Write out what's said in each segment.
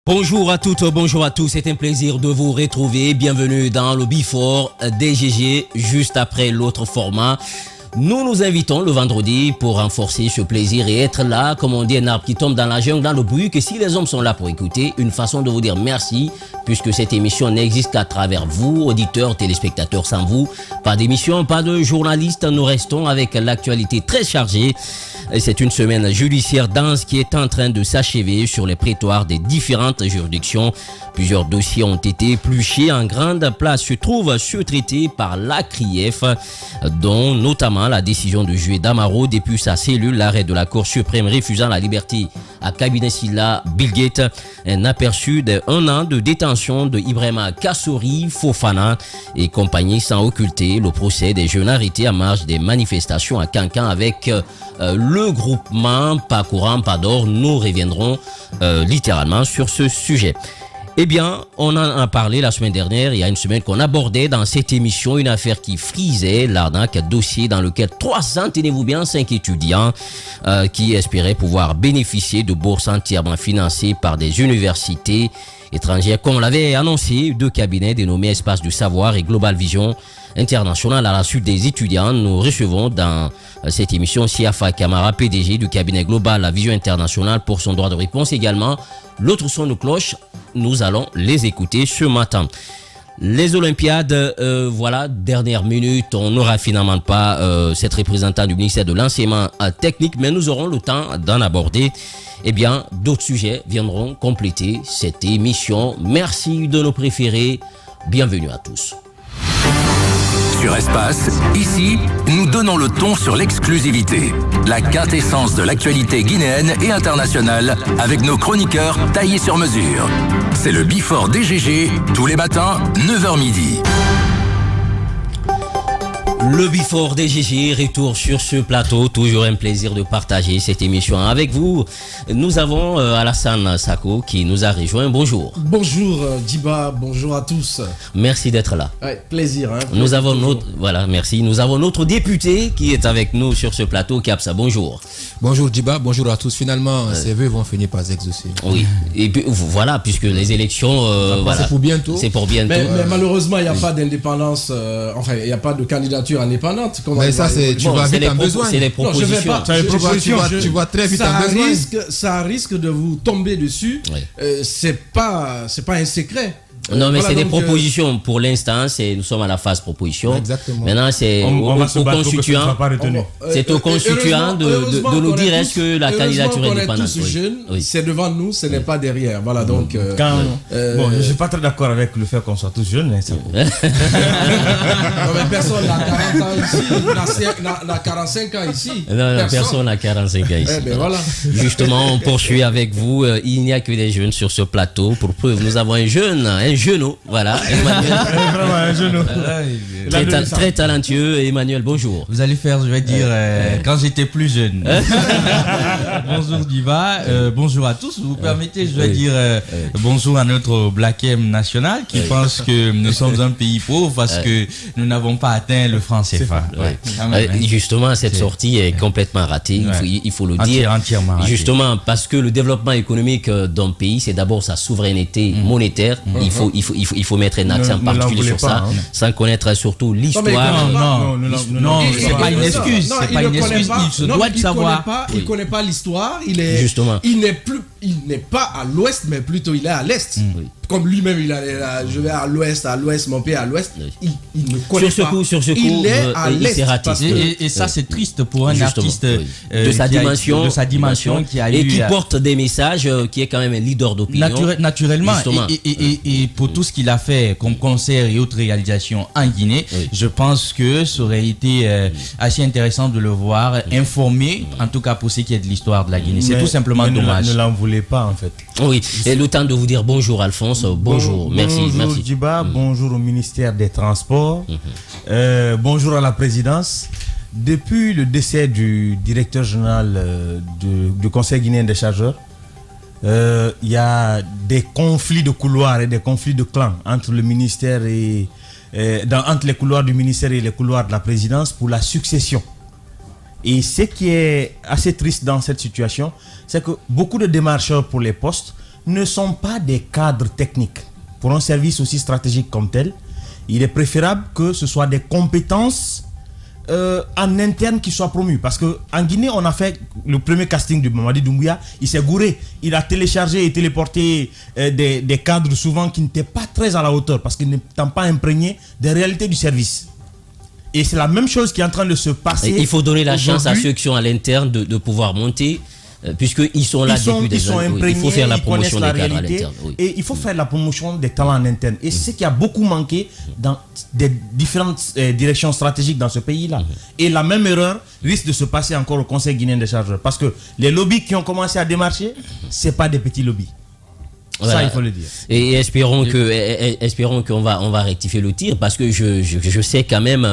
Bonjour à toutes, bonjour à tous, c'est un plaisir de vous retrouver. Bienvenue dans le Before DGG, juste après l'autre format. Nous nous invitons le vendredi pour renforcer ce plaisir et être là, comme on dit, un arbre qui tombe dans la jungle, dans le bruit, que si les hommes sont là pour écouter, une façon de vous dire merci, puisque cette émission n'existe qu'à travers vous, auditeurs, téléspectateurs. Sans vous, pas d'émission, pas de journalistes, nous restons avec l'actualité très chargée. C'est une semaine judiciaire dense qui est en train de s'achever sur les prétoires des différentes juridictions. Plusieurs dossiers ont été épluchés. En grande place se trouve ceux traités par la CRIEF, dont notamment la décision de juillet d'Amaro depuis sa cellule, l'arrêt de la Cour suprême refusant la liberté à Cabinet Silla Bilgate, un aperçu d'1 an de détention de Ibrahima Kassori Fofana et compagnie sans occulter le procès des jeunes arrêtés en marge des manifestations à Cancan avec le groupement Pas Courant, Pas d'Or. Nous reviendrons littéralement sur ce sujet. Eh bien, on en a parlé la semaine dernière, il y a une semaine qu'on abordait dans cette émission une affaire qui frisait l'arnaque, dossier dans lequel 300, tenez-vous bien, 5 étudiants qui espéraient pouvoir bénéficier de bourses entièrement financées par des universités étrangères. Comme on l'avait annoncé, 2 cabinets dénommés Espace du Savoir et Global Vision International à la suite des étudiants. Nous recevons dans cette émission Siafa Kamara, PDG du cabinet Global La Vision International, pour son droit de réponse. Également, l'autre son de cloche, nous allons les écouter ce matin. Les Olympiades, voilà, dernière minute, on n'aura finalement pas cette représentante du ministère de l'enseignement technique, mais nous aurons le temps d'en aborder. Eh bien, d'autres sujets viendront compléter cette émission. Merci de nos préférés. Bienvenue à tous. Sur Espace, ici, nous donnons le ton sur l'exclusivité. La quintessence de l'actualité guinéenne et internationale avec nos chroniqueurs taillés sur mesure. C'est le Before DGG, tous les matins, 9h midi. Le Before DGG, retour sur ce plateau. Toujours un plaisir de partager cette émission avec vous. Nous avons Alassane Sako qui nous a rejoint. Bonjour. Bonjour Djiba, bonjour à tous. Merci d'être là. Ouais, plaisir. Nous avons merci. Nous avons notre député qui est avec nous sur ce plateau, Kapsa. Bonjour. Bonjour Djiba, bonjour à tous. Finalement, ces vœux vont finir par s'exaucer. Oui. Et puis voilà, puisque les élections, voilà, c'est pour bientôt. C'est pour bientôt. Mais malheureusement, il n'y a pas d'indépendance. Enfin, il n'y a pas de candidature indépendante. Mais ça, tu vas vite en besoin. C'est les propositions. Non, je vais pas. Tu vas très vite en besoin. Ça risque de vous tomber dessus. Oui. C'est pas un secret. Non, mais voilà, c'est des propositions. Pour l'instant, nous sommes à la phase proposition. Exactement. Maintenant, c'est au constituant. C'est au constituant de nous dire est-ce que la candidature est indépendante. Tous jeunes, c'est devant nous, ce n'est pas derrière. Voilà, donc. Bon, je suis pas très d'accord avec le fait qu'on soit tous jeunes, mais ça. Non, mais personne n'a 40 ans ici, n'a 45 ans ici. Non, personne n'a 45 ans ici. Ben voilà. Justement, on poursuit avec vous. Il n'y a que des jeunes sur ce plateau. Pour preuve, nous avons un genou, voilà, Emmanuel. Très talentueux. Emmanuel, bonjour. Vous allez faire, je vais dire, quand j'étais plus jeune. Bonjour Diva, bonjour à tous. Vous permettez, je vais dire bonjour à notre Black M national qui pense que nous sommes un pays pauvre parce que nous n'avons pas atteint le franc CFA. Justement, cette sortie est complètement ratée, il faut le dire. Entièrement ratée. Justement, parce que le développement économique d'un pays, c'est d'abord sa souveraineté monétaire. Il faut mettre un accent particulier sur ça, sans connaître surtout l'histoire. Non, c'est pas une excuse. C'est pas une excuse. Il se doit de savoir. Il ne connaît pas l'histoire. Il n'est pas à l'ouest, mais plutôt il est à l'est. Comme lui-même, je vais à l'ouest, mon pays à l'ouest. Il ne connaît pas. Sur ce coup, il est à l'est. Et ça, c'est triste pour un artiste de sa dimension qui a et qui porte des messages, qui est quand même un leader d'opinion. Naturellement. Et pour tout ce qu'il a fait comme concert et autres réalisations en Guinée, je pense que ça aurait été assez intéressant de le voir informé, en tout cas pour ce qui est de l'histoire de la Guinée. C'est tout simplement dommage. Ne l'en voulez pas, en fait. Oui, et le temps de vous dire bonjour Alphonse, bonjour, merci. Bonjour Djiba, bonjour au ministère des Transports, bonjour à la présidence. Depuis le décès du directeur général du Conseil guinéen des chargeurs, il y a des conflits de couloirs et des conflits de clans entre le ministère entre les couloirs du ministère et les couloirs de la présidence pour la succession. Et ce qui est assez triste dans cette situation, c'est que beaucoup de démarcheurs pour les postes ne sont pas des cadres techniques. Pour un service aussi stratégique comme tel, il est préférable que ce soit des compétences en interne qui soient promues. Parce qu'en Guinée, on a fait le premier casting de Mamadi Doumbouya, il s'est gouré. Il a téléchargé et téléporté des cadres souvent qui n'étaient pas très à la hauteur parce qu'ils n'étaient pas imprégnés des réalités du service. Et c'est la même chose qui est en train de se passer. Il faut donner la chance à ceux qui sont à l'interne de pouvoir monter. Puisqu'ils sont là depuis des années, il faut faire la promotion des cadres à l'interne. Et il faut faire la promotion des talents en interne. Et c'est ce qui a beaucoup manqué dans des différentes directions stratégiques dans ce pays-là. Et la même erreur risque de se passer encore au Conseil guinéen des chargeurs. Parce que les lobbies qui ont commencé à démarcher, ce n'est pas des petits lobbies. Voilà. Ça, il faut le dire. Et espérons qu'on va rectifier le tir parce que je sais quand même,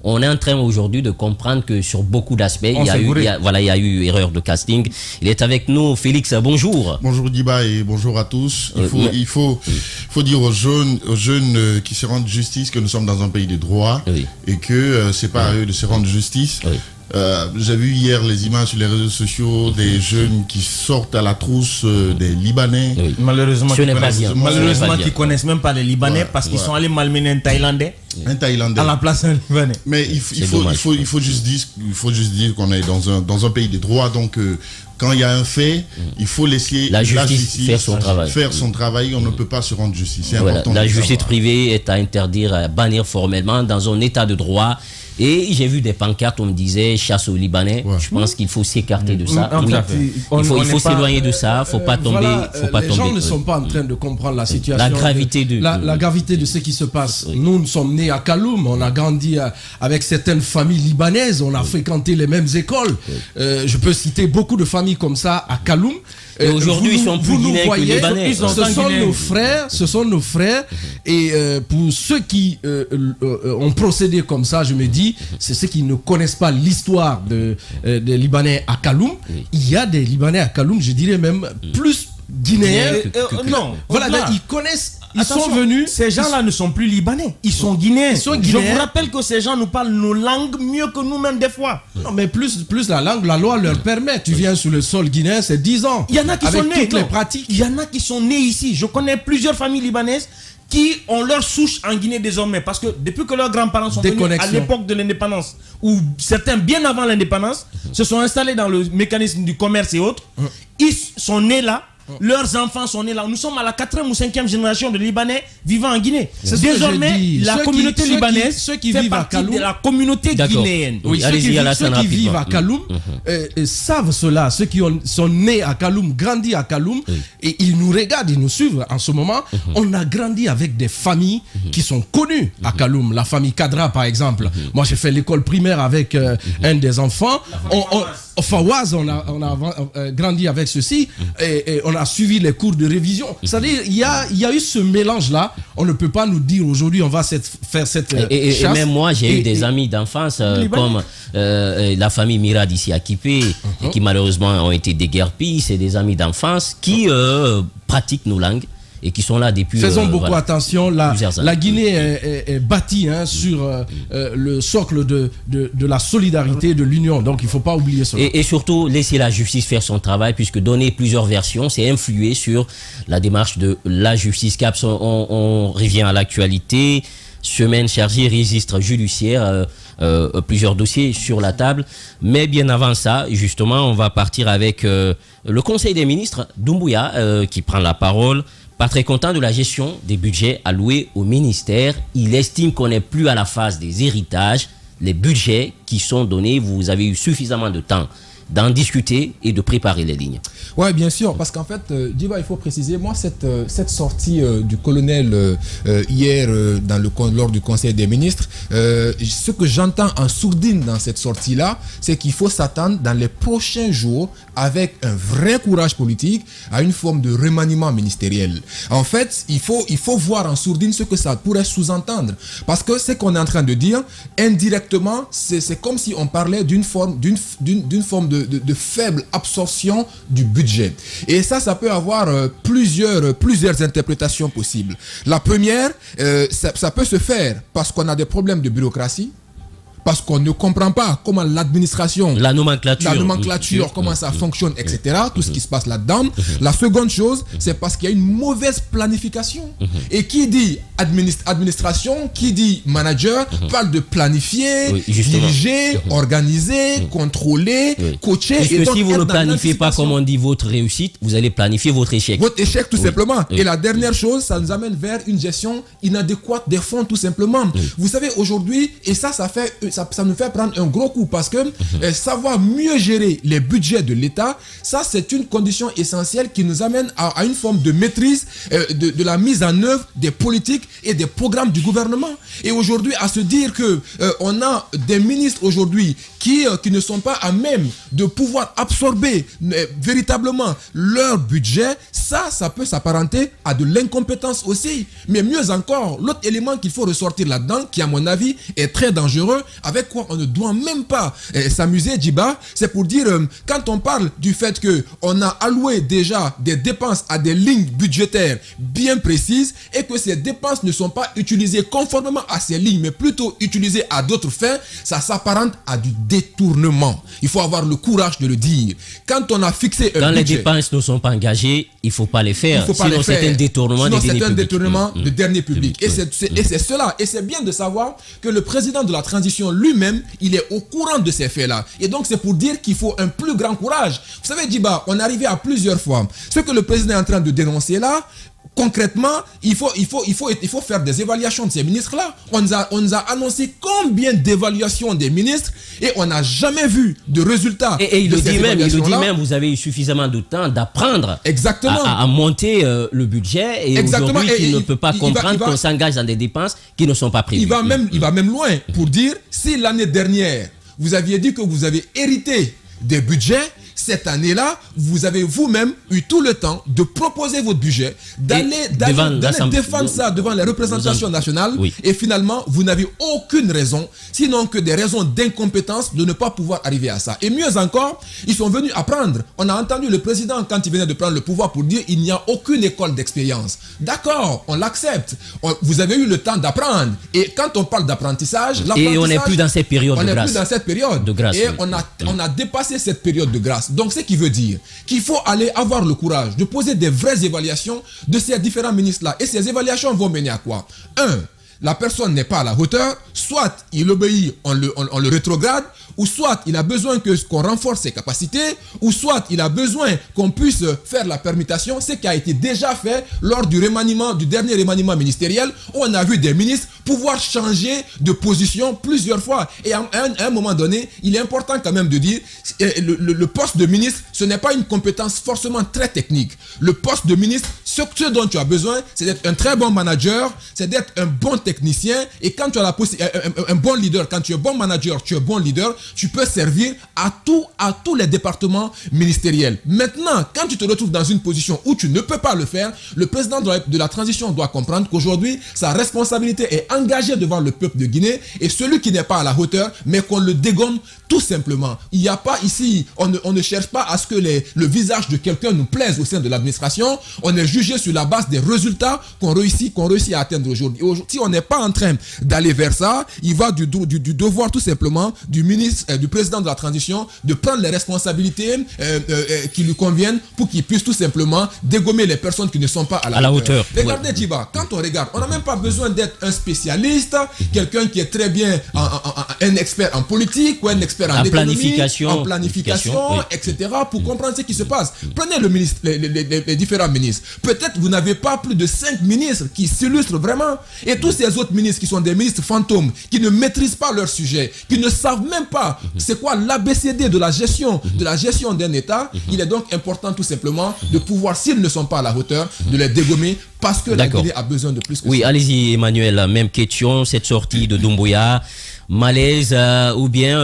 on est en train aujourd'hui de comprendre que sur beaucoup d'aspects, il y a eu erreur de casting. Il est avec nous, Félix, bonjour. Bonjour Diba et bonjour à tous. Il faut dire aux jeunes qui se rendent justice que nous sommes dans un pays de droit et que c'est pas à eux de se rendre justice. J'ai vu hier les images sur les réseaux sociaux des jeunes qui sortent à la trousse des Libanais. Malheureusement, qui connaissent même pas les Libanais parce qu'ils sont allés malmener un Thaïlandais. À la place d'un Libanais. Mais il faut juste dire qu'on est dans un pays de droit. Donc quand il y a un fait, il faut laisser la justice faire son travail. On ne peut pas se rendre justice. C'est important. La justice privée est à interdire, à bannir formellement dans un état de droit. Et j'ai vu des pancartes où on me disait chasse aux Libanais. Je pense qu'il faut s'écarter de ça. Il faut s'éloigner de ça. Faut pas tomber. Les gens ne sont pas en train de comprendre la situation. La gravité la gravité de ce qui se passe. Nous sommes nés à Kaloum. On a grandi avec certaines familles libanaises. On a fréquenté les mêmes écoles. Je peux citer beaucoup de familles comme ça à Kaloum. Et aujourd'hui, ils sont plus guinéens que libanais. Ce sont nos frères. Et pour ceux qui ont procédé comme ça, je me dis, c'est ceux qui ne connaissent pas l'histoire des Libanais à Kaloum. Il y a des Libanais à Kaloum, je dirais même plus guinéens. Non, voilà, ils connaissent. Ils sont venus. Ces gens-là ne sont plus libanais. Ils sont guinéens. Je vous rappelle que ces gens nous parlent nos langues mieux que nous-mêmes des fois. Non, mais plus la langue, la loi leur permet. Tu viens sur le sol guinéen, c'est 10 ans. Il y en a qui sont nés. Les pratiques. Il y en a qui sont nés ici. Je connais plusieurs familles libanaises qui ont leur souche en Guinée désormais. Parce que depuis que leurs grands-parents sont venus à l'époque de l'indépendance, ou certains bien avant l'indépendance, se sont installés dans le mécanisme du commerce et autres, ils sont nés là. Leurs enfants sont nés là. Nous sommes à la 4e ou 5e génération de Libanais vivant en Guinée. Désormais, la communauté libanaise fait partie de la communauté guinéenne. Oui, ceux qui vivent à Kaloum savent cela. Ceux qui sont nés à Kaloum, grandis à Kaloum, et ils nous regardent, ils nous suivent en ce moment. On a grandi avec des familles qui sont connues à Kaloum. La famille Kadra, par exemple. Moi, j'ai fait l'école primaire avec un des enfants. Fawaz, on a grandi avec ceci et on a suivi les cours de révision. C'est-à-dire, il y a eu ce mélange-là. On ne peut pas nous dire aujourd'hui on va faire cette chasse. Et même moi, j'ai eu des amis d'enfance comme la famille Mirad ici à Kipé, et qui malheureusement ont été déguerpis. C'est des amis d'enfance qui pratiquent nos langues et qui sont là depuis... Faisons beaucoup attention. La Guinée est bâtie sur le socle de la solidarité, de l'union. Donc, il ne faut pas oublier cela. Et surtout, laisser la justice faire son travail, puisque donner plusieurs versions, c'est influer sur la démarche de la justice. Caps, on revient à l'actualité. Semaine chargée, registre judiciaire, plusieurs dossiers sur la table. Mais bien avant ça, justement, on va partir avec le Conseil des ministres, Doumbouya, qui prend la parole. Pas très content de la gestion des budgets alloués au ministère. Il estime qu'on n'est plus à la phase des héritages. Les budgets qui sont donnés, vous avez eu suffisamment de temps d'en discuter et de préparer les lignes. Oui, bien sûr, parce qu'en fait, Diba, il faut préciser, moi, cette sortie du colonel hier lors du Conseil des ministres, ce que j'entends en sourdine dans cette sortie-là, c'est qu'il faut s'attendre dans les prochains jours, avec un vrai courage politique, à une forme de remaniement ministériel. En fait, il faut voir en sourdine ce que ça pourrait sous-entendre. Parce que ce qu'on est en train de dire, indirectement, c'est comme si on parlait d'une forme de faible absorption du budget. Et ça peut avoir plusieurs interprétations possibles. La première, ça peut se faire parce qu'on a des problèmes de bureaucratie, parce qu'on ne comprend pas comment l'administration, la nomenclature, comment ça fonctionne, etc. Tout ce qui se passe là-dedans. La seconde chose, c'est parce qu'il y a une mauvaise planification. Et qui dit administration, qui dit manager, parle de planifier, diriger, organiser, contrôler, coacher. Et donc, si vous ne planifiez pas, comme on dit, votre réussite, vous allez planifier votre échec. Votre échec, tout simplement. Et la dernière chose, ça nous amène vers une gestion inadéquate des fonds, tout simplement. Vous savez, aujourd'hui, et ça nous fait prendre un gros coup, parce que savoir mieux gérer les budgets de l'État, ça, c'est une condition essentielle qui nous amène à une forme de maîtrise de la mise en œuvre des politiques et des programmes du gouvernement. Et aujourd'hui, à se dire que on a des ministres aujourd'hui qui ne sont pas à même de pouvoir absorber véritablement leur budget, ça peut s'apparenter à de l'incompétence aussi. Mais mieux encore, l'autre élément qu'il faut ressortir là-dedans, qui à mon avis est très dangereux, avec quoi on ne doit même pas s'amuser, Djiba, c'est pour dire, quand on parle du fait qu'on a alloué déjà des dépenses à des lignes budgétaires bien précises et que ces dépenses ne sont pas utilisées conformément à ces lignes, mais plutôt utilisées à d'autres fins, ça s'apparente à du détournement. Il faut avoir le courage de le dire. Quand on a fixé un budget, les dépenses ne sont pas engagées, il ne faut pas les faire. Sinon, c'est un détournement de deniers publics. Et c'est cela. Et c'est bien de savoir que le président de la transition lui-même, il est au courant de ces faits-là. Et donc, c'est pour dire qu'il faut un plus grand courage. Vous savez, Djiba, on est arrivé à plusieurs fois. Ce que le président est en train de dénoncer là, concrètement, il faut faire des évaluations de ces ministres-là. On nous a annoncé combien d'évaluations des ministres et on n'a jamais vu de résultats. Et il le dit même, vous avez eu suffisamment de temps d'apprendre à monter le budget et aujourd'hui il ne peut pas comprendre qu'on s'engage dans des dépenses qui ne sont pas prévues. Il va même loin pour dire, si l'année dernière, vous aviez dit que vous avez hérité des budgets, cette année-là, vous avez vous-même eu tout le temps de proposer votre budget, d'aller défendre ça devant les représentations nationales, et finalement, vous n'avez aucune raison, sinon que des raisons d'incompétence de ne pas pouvoir arriver à ça. Et mieux encore, ils sont venus apprendre. On a entendu le président, quand il venait de prendre le pouvoir, pour dire qu'il n'y a aucune école d'expérience. D'accord, on l'accepte. Vous avez eu le temps d'apprendre. Et quand on parle d'apprentissage, et on n'est plus dans cette période de grâce. On n'est plus dans cette période de grâce. Et on a dépassé cette période de grâce. Donc, ce qui veut dire qu'il faut aller avoir le courage de poser des vraies évaluations de ces différents ministres-là. Et ces évaluations vont mener à quoi? La personne n'est pas à la hauteur, soit il obéit, on le rétrograde, ou soit il a besoin qu'on renforce ses capacités, ou soit il a besoin qu'on puisse faire la permutation, ce qui a été déjà fait lors du dernier remaniement ministériel, où on a vu des ministres pouvoir changer de position plusieurs fois. Et à un moment donné, il est important quand même de dire, le poste de ministre, ce n'est pas une compétence forcément très technique. Le poste de ministre, ce dont tu as besoin, c'est d'être un très bon manager, c'est d'être un bon technicien, et quand tu as un bon leader, quand tu es bon manager, tu es bon leader, tu peux servir à tous les départements ministériels. Maintenant, quand tu te retrouves dans une position où tu ne peux pas le faire, le président de la transition doit comprendre qu'aujourd'hui, sa responsabilité est engagée devant le peuple de Guinée, et celui qui n'est pas à la hauteur, mais qu'on le dégomme tout simplement. Il n'y a pas ici, on ne cherche pas à ce que le visage de quelqu'un nous plaise au sein de l'administration, on est jugé sur la base des résultats qu'on réussit à atteindre aujourd'hui. Si on n'est pas en train d'aller vers ça, il va du devoir tout simplement du ministre, du président de la transition, de prendre les responsabilités qui lui conviennent pour qu'il puisse tout simplement dégommer les personnes qui ne sont pas à la hauteur. Regardez Djiba, quand on regarde, on n'a même pas besoin d'être un spécialiste, quelqu'un qui est très bien un expert en politique ou un expert en économie, en planification, etc. pour comprendre ce qui se passe. Prenez les différents ministres. Peut-être vous n'avez pas plus de 5 ministres qui s'illustrent vraiment. Et tous ces autres ministres qui sont des ministres fantômes, qui ne maîtrisent pas leur sujet, qui ne savent même pas c'est quoi l'ABCD de la gestion d'un État, il est donc important tout simplement de pouvoir, s'ils ne sont pas à la hauteur, de les dégommer parce que la Guinée a besoin de plus que ça. Oui, allez-y Emmanuel, même question, cette sortie de Doumbouya, malaise ou bien,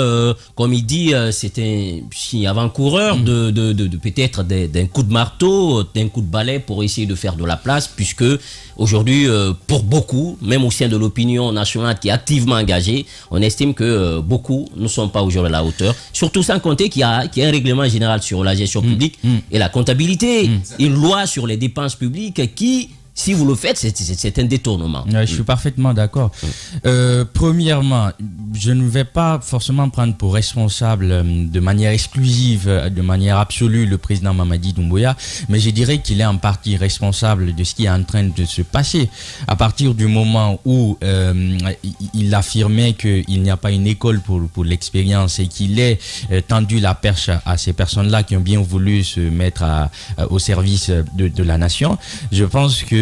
comme il dit, c'est un avant-coureur de peut-être d'un coup de marteau, d'un coup de balai pour essayer de faire de la place, puisque aujourd'hui, pour beaucoup, même au sein de l'opinion nationale qui est activement engagée, on estime que beaucoup ne sont pas aujourd'hui à la hauteur, surtout sans compter qu'il y a un règlement général sur la gestion publique et la comptabilité, une loi sur les dépenses publiques qui Si vous le faites, c'est un détournement. Je suis parfaitement d'accord. Premièrement, je ne vais pas forcément prendre pour responsable de manière exclusive, de manière absolue, le président Mamadi Doumbouya, mais je dirais qu'il est en partie responsable de ce qui est en train de se passer. À partir du moment où il affirmait qu'il n'y a pas une école pour l'expérience et qu'il ait tendu la perche à ces personnes-là qui ont bien voulu se mettre au service de la nation, je pense que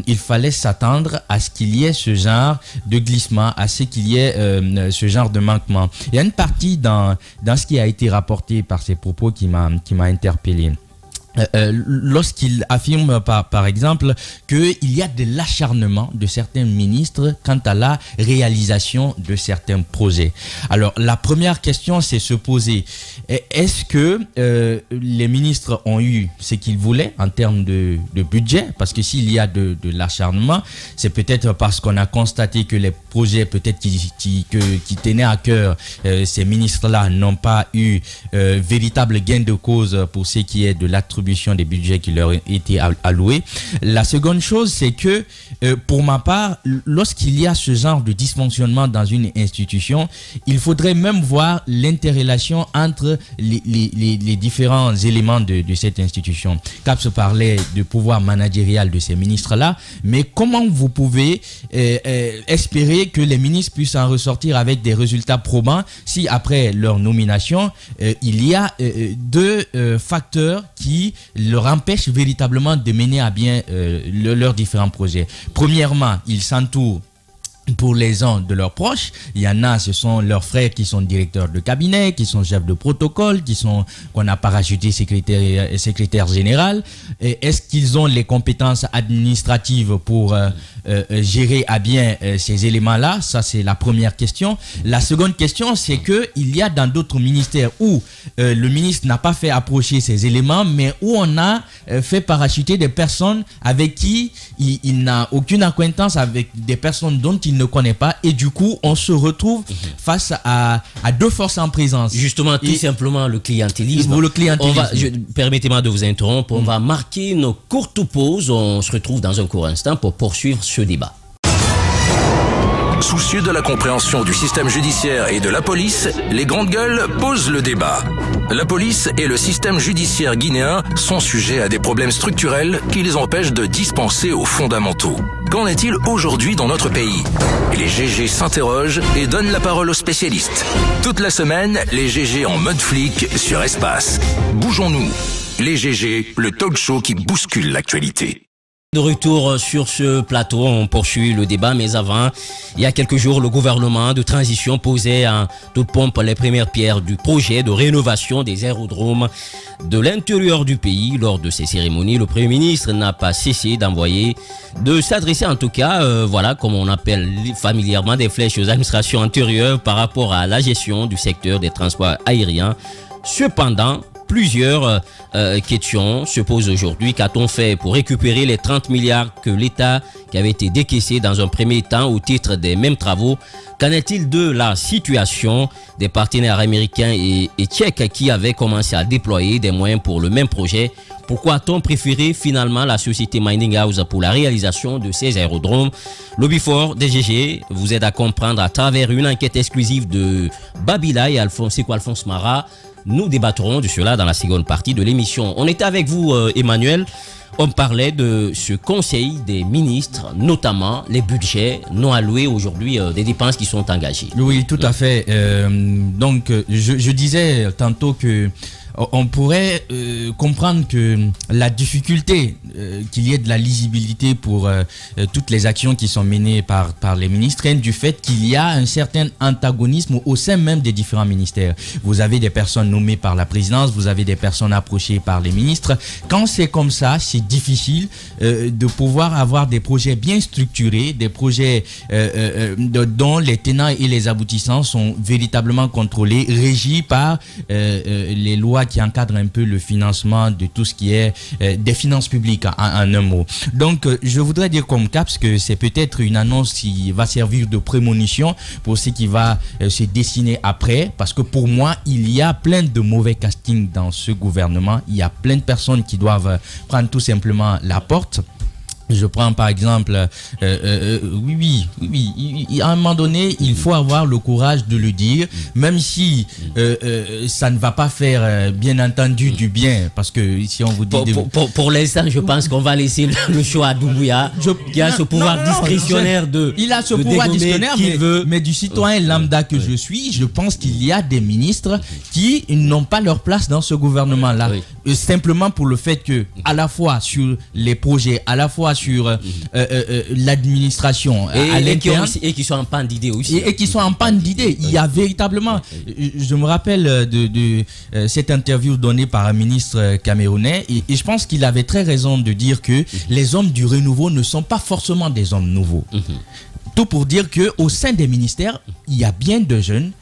il fallait s'attendre à ce qu'il y ait ce genre de glissement, à ce qu'il y ait ce genre de manquement. Il y a une partie dans ce qui a été rapporté par ces propos qui m'a interpellé. Lorsqu'il affirme par exemple qu'il y a de l'acharnement de certains ministres quant à la réalisation de certains projets. Alors la première question c'est se poser, est-ce que les ministres ont eu ce qu'ils voulaient en termes de budget? Parce que s'il y a de l'acharnement, c'est peut-être parce qu'on a constaté que les projets peut-être qui tenaient à cœur ces ministres-là n'ont pas eu véritable gain de cause pour ce qui est de l'attribution des budgets qui leur ont été alloués. La seconde chose, c'est que pour ma part, lorsqu'il y a ce genre de dysfonctionnement dans une institution, il faudrait même voir l'interrelation entre les différents éléments de cette institution. Caps parlait du pouvoir managérial de ces ministres-là, mais comment vous pouvez espérer que les ministres puissent en ressortir avec des résultats probants si après leur nomination, il y a deux facteurs qui leur empêchent véritablement de mener à bien leurs différents projets. Premièrement, ils s'entourent pour les uns de leurs proches. Il y en a, ce sont leurs frères qui sont directeurs de cabinet, qui sont chefs de protocole, qu'on a parachuté secrétaire général. Est-ce qu'ils ont les compétences administratives pour gérer à bien ces éléments-là? Ça, c'est la première question. La seconde question, c'est que il y a dans d'autres ministères où le ministre n'a pas fait approcher ces éléments, mais où on a fait parachuter des personnes avec qui il n'a aucune acquaintance, avec des personnes dont il ne connaît pas, et du coup on se retrouve face à deux forces en présence. Justement, tout simplement le clientélisme. Permettez-moi de vous interrompre, on va marquer une courte pause, on se retrouve dans un court instant pour poursuivre ce débat. Soucieux de la compréhension du système judiciaire et de la police, les grandes gueules posent le débat. La police et le système judiciaire guinéen sont sujets à des problèmes structurels qui les empêchent de dispenser aux fondamentaux. Qu'en est-il aujourd'hui dans notre pays? Les GG s'interrogent et donnent la parole aux spécialistes. Toute la semaine, les GG en mode flic sur Espace. Bougeons-nous. Les GG, le talk show qui bouscule l'actualité. De retour sur ce plateau, on poursuit le débat, mais avant, il y a quelques jours, le gouvernement de transition posait en toute pompe les premières pierres du projet de rénovation des aérodromes de l'intérieur du pays. Lors de ces cérémonies, le Premier ministre n'a pas cessé de s'adresser en tout cas, voilà, comme on appelle familièrement des flèches aux administrations antérieures par rapport à la gestion du secteur des transports aériens. Cependant, plusieurs questions se posent aujourd'hui. Qu'a-t-on fait pour récupérer les 30 milliards que l'État qui avait été décaissé dans un premier temps au titre des mêmes travaux? Qu'en est-il de la situation des partenaires américains et tchèques qui avaient commencé à déployer des moyens pour le même projet? Pourquoi a-t-on préféré finalement la société Mining House pour la réalisation de ces aérodromes? Lobbyfort DGG vous aide à comprendre à travers une enquête exclusive de Babila et Alphonse Mara. Nous débattrons de cela dans la seconde partie de l'émission. On était avec vous, Emmanuel. On parlait de ce conseil des ministres, notamment les budgets non alloués aujourd'hui, des dépenses qui sont engagées. Oui, tout à fait. Donc, je disais tantôt que on pourrait comprendre que la difficulté qu'il y ait de la lisibilité pour toutes les actions qui sont menées par les ministres vient du fait qu'il y a un certain antagonisme au sein même des différents ministères. Vous avez des personnes nommées par la présidence, vous avez des personnes approchées par les ministres. Quand c'est comme ça, c'est difficile de pouvoir avoir des projets bien structurés, des projets dont les tenants et les aboutissants sont véritablement contrôlés, régis par les lois qui encadre un peu le financement de tout ce qui est des finances publiques en un mot. Donc je voudrais dire comme CAPS que c'est peut-être une annonce qui va servir de prémonition pour ce qui va se dessiner après, parce que pour moi il y a plein de mauvais castings dans ce gouvernement, il y a plein de personnes qui doivent prendre tout simplement la porte. Je prends par exemple, oui, à un moment donné, il faut avoir le courage de le dire, même si ça ne va pas faire, bien entendu, du bien, parce que si on vous dit... Pour l'instant, je pense qu'on va laisser le choix à Doumbouya, qui a ce pouvoir discrétionnaire de... Il a ce pouvoir discrétionnaire, mais du citoyen lambda que je suis, je pense qu'il y a des ministres qui n'ont pas leur place dans ce gouvernement-là. Simplement pour le fait que, à la fois sur les projets, à la fois sur l'administration et qui sont en panne d'idées aussi. Et qui sont en panne d'idées. Il y a véritablement... Je me rappelle de cette interview donnée par un ministre camerounais et je pense qu'il avait très raison de dire que les hommes du renouveau ne sont pas forcément des hommes nouveaux. Tout pour dire qu'au sein des ministères, il y a bien de jeunes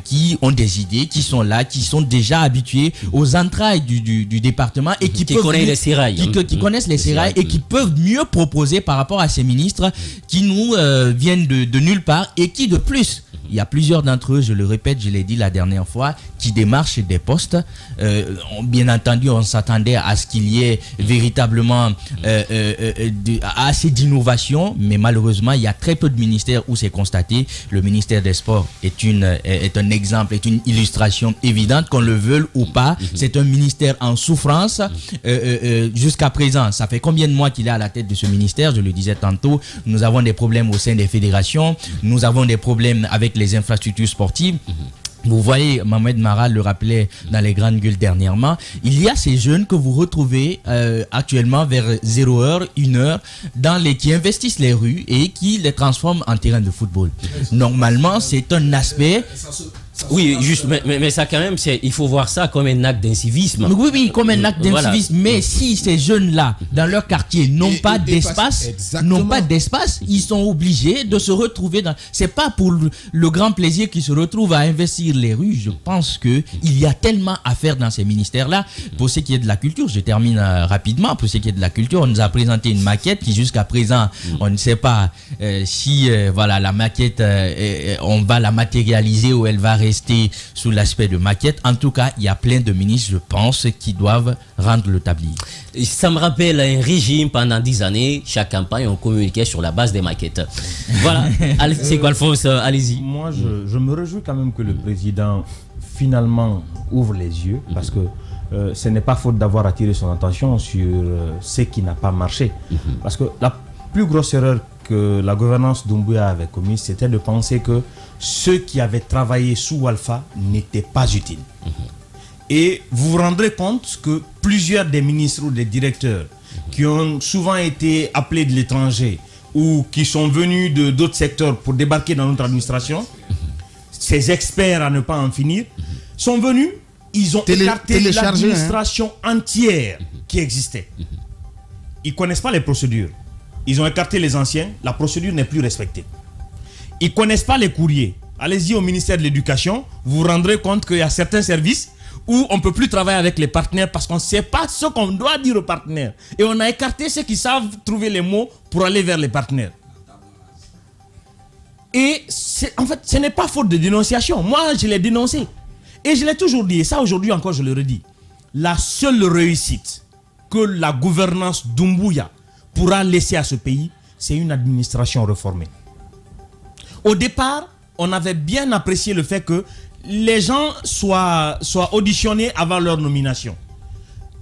qui ont des idées, qui sont là, qui sont déjà habitués aux entrailles du département et qui connaissent les sérails. Qui connaissent les sérails et qui peuvent mieux proposer par rapport à ces ministres qui nous viennent de nulle part et qui de plus... Il y a plusieurs d'entre eux, je le répète, je l'ai dit la dernière fois, qui démarchent des postes. Bien entendu, on s'attendait à ce qu'il y ait véritablement assez d'innovation, mais malheureusement, il y a très peu de ministères où c'est constaté. Le ministère des Sports est un exemple, est une illustration évidente, qu'on le veuille ou pas. C'est un ministère en souffrance. Jusqu'à présent, ça fait combien de mois qu'il est à la tête de ce ministère? Je le disais tantôt, nous avons des problèmes au sein des fédérations, nous avons des problèmes avec les infrastructures sportives. Vous voyez, Mohamed Mara le rappelait dans les grandes gueules dernièrement, il y a ces jeunes que vous retrouvez actuellement vers 0h, 1h, qui investissent les rues et qui les transforment en terrain de football. Normalement, c'est un aspect... Oui, juste, mais ça quand même, il faut voir ça comme un acte d'incivisme. Oui, comme un acte d'incivisme. Voilà. Mais si ces jeunes-là, dans leur quartier, n'ont pas d'espace, ils sont obligés de se retrouver dans... C'est pas pour le grand plaisir qu'ils se retrouvent à investir les rues. Je pense qu'il y a tellement à faire dans ces ministères-là. Pour ce qui est de la culture, je termine rapidement. Pour ce qui est de la culture, on nous a présenté une maquette qui jusqu'à présent, on ne sait pas si la maquette, on va la matérialiser ou elle va rester sous l'aspect de maquette. En tout cas, il y a plein de ministres, je pense, qui doivent rendre le tablier. Ça me rappelle un régime pendant 10 années. Chaque campagne, on communiquait sur la base des maquettes. Voilà. C'est quoi, Alphonse? Allez-y. Moi, je me réjouis quand même que le président finalement ouvre les yeux parce que ce n'est pas faute d'avoir attiré son attention sur ce qui n'a pas marché. Parce que la plus grosse erreur que la gouvernance Doumbouya avait commise, c'était de penser que ceux qui avaient travaillé sous Alpha n'étaient pas utiles. Et vous vous rendrez compte que plusieurs des ministres ou des directeurs qui ont souvent été appelés de l'étranger ou qui sont venus d'autres secteurs pour débarquer dans notre administration, ces experts à ne pas en finir, sont venus, ils ont écarté l'administration entière qui existait. Ils ne connaissent pas les procédures. Ils ont écarté les anciens, la procédure n'est plus respectée. Ils ne connaissent pas les courriers. Allez-y au ministère de l'Éducation, vous vous rendrez compte qu'il y a certains services où on ne peut plus travailler avec les partenaires parce qu'on ne sait pas ce qu'on doit dire aux partenaires. Et on a écarté ceux qui savent trouver les mots pour aller vers les partenaires. Et en fait, ce n'est pas faute de dénonciation. Moi, je l'ai dénoncé. Et je l'ai toujours dit, et ça aujourd'hui encore je le redis. La seule réussite que la gouvernance Doumbouya pourra laisser à ce pays, c'est une administration réformée. Au départ, on avait bien apprécié le fait que les gens soient auditionnés avant leur nomination.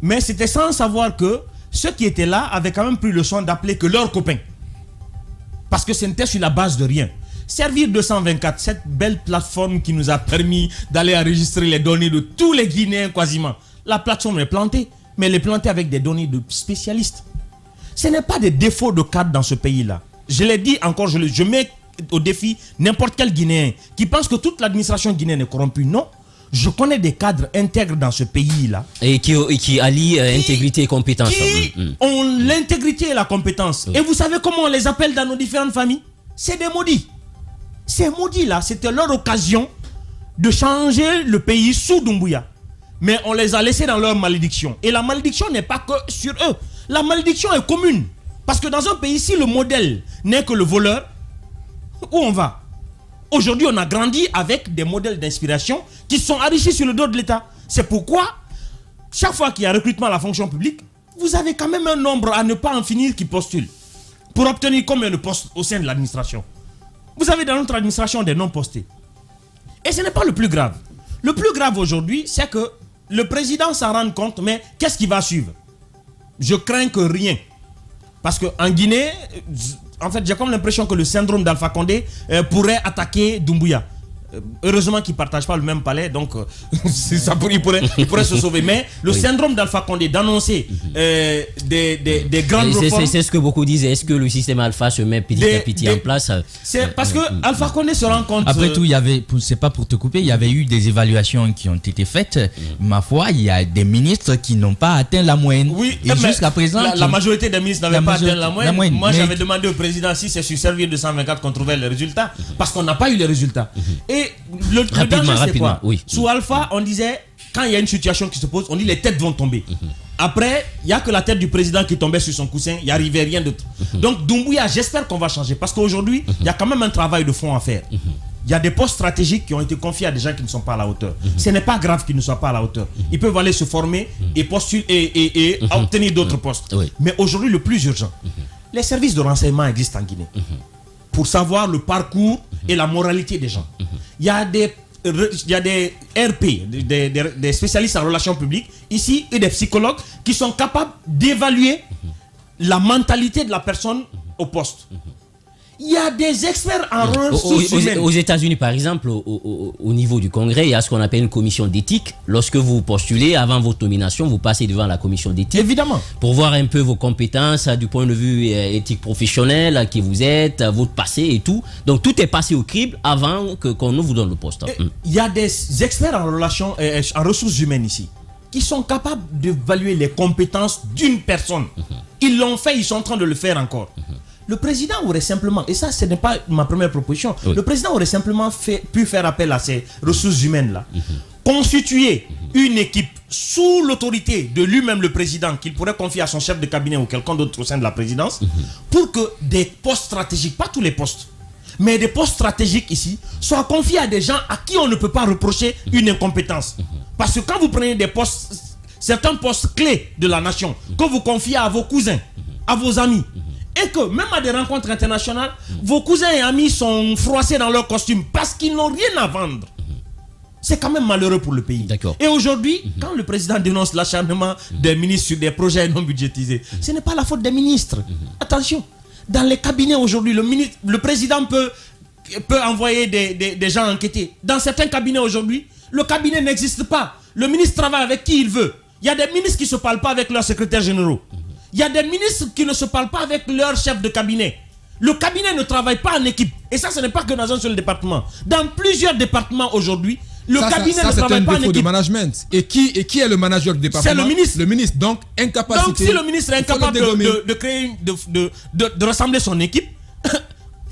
Mais c'était sans savoir que ceux qui étaient là avaient quand même pris le soin d'appeler que leurs copains. Parce que ce n'était sur la base de rien. Servir 224, cette belle plateforme qui nous a permis d'aller enregistrer les données de tous les Guinéens quasiment. La plateforme est plantée, mais elle est plantée avec des données de spécialistes. Ce n'est pas des défauts de cadre dans ce pays-là. Je l'ai dit encore, je mets au défi n'importe quel Guinéen qui pense que toute l'administration guinéenne est corrompue. Non, je connais des cadres intègres dans ce pays-là. Et qui allient intégrité et compétence. Qui ont l'intégrité et la compétence. Et vous savez comment on les appelle dans nos différentes familles? C'est des maudits. Ces maudits-là, c'était leur occasion de changer le pays sous Doumbouya. Mais on les a laissés dans leur malédiction. Et la malédiction n'est pas que sur eux. La malédiction est commune. Parce que dans un pays, si le modèle n'est que le voleur, où on va? Aujourd'hui, on a grandi avec des modèles d'inspiration qui sont enrichis sur le dos de l'État. C'est pourquoi, chaque fois qu'il y a recrutement à la fonction publique, vous avez quand même un nombre à ne pas en finir qui postule. pour obtenir combien de postes au sein de l'administration? Vous avez dans notre administration des non postés. Et ce n'est pas le plus grave. Le plus grave aujourd'hui, c'est que le président s'en rende compte, mais qu'est-ce qui va suivre? Je crains que rien. Parce qu'en Guinée, en fait, j'ai comme l'impression que le syndrome d'Alpha Condé pourrait attaquer Doumbouya. Heureusement qu'ils ne partagent pas le même palais, donc il pourrait se sauver. Mais le syndrome d'Alpha Condé d'annoncer des grandes réformes... C'est ce que beaucoup disent. Est-ce que le système Alpha se met petit à petit en place? C'est parce que Alpha Condé se rend compte... Après tout, c'est pas pour te couper, il y avait eu des évaluations qui ont été faites. Ma foi, il y a des ministres qui n'ont pas atteint la moyenne. Oui, et jusqu'à présent... La majorité des ministres n'avaient pas atteint la moyenne. Moi, j'avais demandé au président si c'est sur servir de 124 qu'on trouvait les résultats. Parce qu'on n'a pas eu les résultats. Et le danger, c'est quoi? Oui. Sous Alpha, on disait, quand il y a une situation qui se pose, on dit les têtes vont tomber. Après, il n'y a que la tête du président qui tombait sur son coussin, il n'y arrivait rien d'autre. Donc Doumbouya, j'espère qu'on va changer. Parce qu'aujourd'hui, il y a quand même un travail de fond à faire. Il y a des postes stratégiques qui ont été confiés à des gens qui ne sont pas à la hauteur. Ce n'est pas grave qu'ils ne soient pas à la hauteur. Ils peuvent aller se former et postuler et obtenir d'autres postes. Mais aujourd'hui, le plus urgent, les services de renseignement existent en Guinée. Pour savoir le parcours et la moralité des gens. Il y a des RP, des spécialistes en relations publiques, ici, et des psychologues qui sont capables d'évaluer la mentalité de la personne au poste. Il y a des experts en ressources humaines. Aux États-Unis, par exemple, au niveau du Congrès, il y a ce qu'on appelle une commission d'éthique. Lorsque vous postulez, avant votre nomination, vous passez devant la commission d'éthique. Évidemment. Pour voir un peu vos compétences du point de vue éthique professionnelle, qui vous êtes, votre passé et tout. Donc tout est passé au crible avant qu'on ne vous donne le poste. Il y a des experts en relations, en ressources humaines ici, qui sont capables d'évaluer les compétences d'une personne. Ils l'ont fait, ils sont en train de le faire encore. Le président aurait simplement, et ça ce n'est pas ma première proposition, le président aurait simplement pu faire appel à ces ressources humaines-là, constituer une équipe sous l'autorité de lui-même le président, qu'il pourrait confier à son chef de cabinet ou quelqu'un d'autre au sein de la présidence, pour que des postes stratégiques, pas tous les postes, mais des postes stratégiques ici, soient confiés à des gens à qui on ne peut pas reprocher une incompétence. Parce que quand vous prenez des postes, certains postes clés de la nation, que vous confiez à vos cousins, à vos amis, et que même à des rencontres internationales, vos cousins et amis sont froissés dans leurs costumes parce qu'ils n'ont rien à vendre. C'est quand même malheureux pour le pays. Et aujourd'hui, quand le président dénonce l'acharnement des ministres sur des projets non budgétisés, ce n'est pas la faute des ministres. Attention, dans les cabinets aujourd'hui, le président peut envoyer des gens enquêter. Dans certains cabinets aujourd'hui, le cabinet n'existe pas. Le ministre travaille avec qui il veut. Il y a des ministres qui ne se parlent pas avec leurs secrétaires généraux. Il y a des ministres qui ne se parlent pas avec leur chef de cabinet. Le cabinet ne travaille pas en équipe. Et ça, ce n'est pas que dans un seul département. Dans plusieurs départements aujourd'hui, le cabinet ne travaille pas en équipe. C'est un défaut de management. Et qui est le manager du département? C'est le ministre. Le ministre, donc incapacité. Donc si le ministre est incapable de créer, de rassembler son équipe,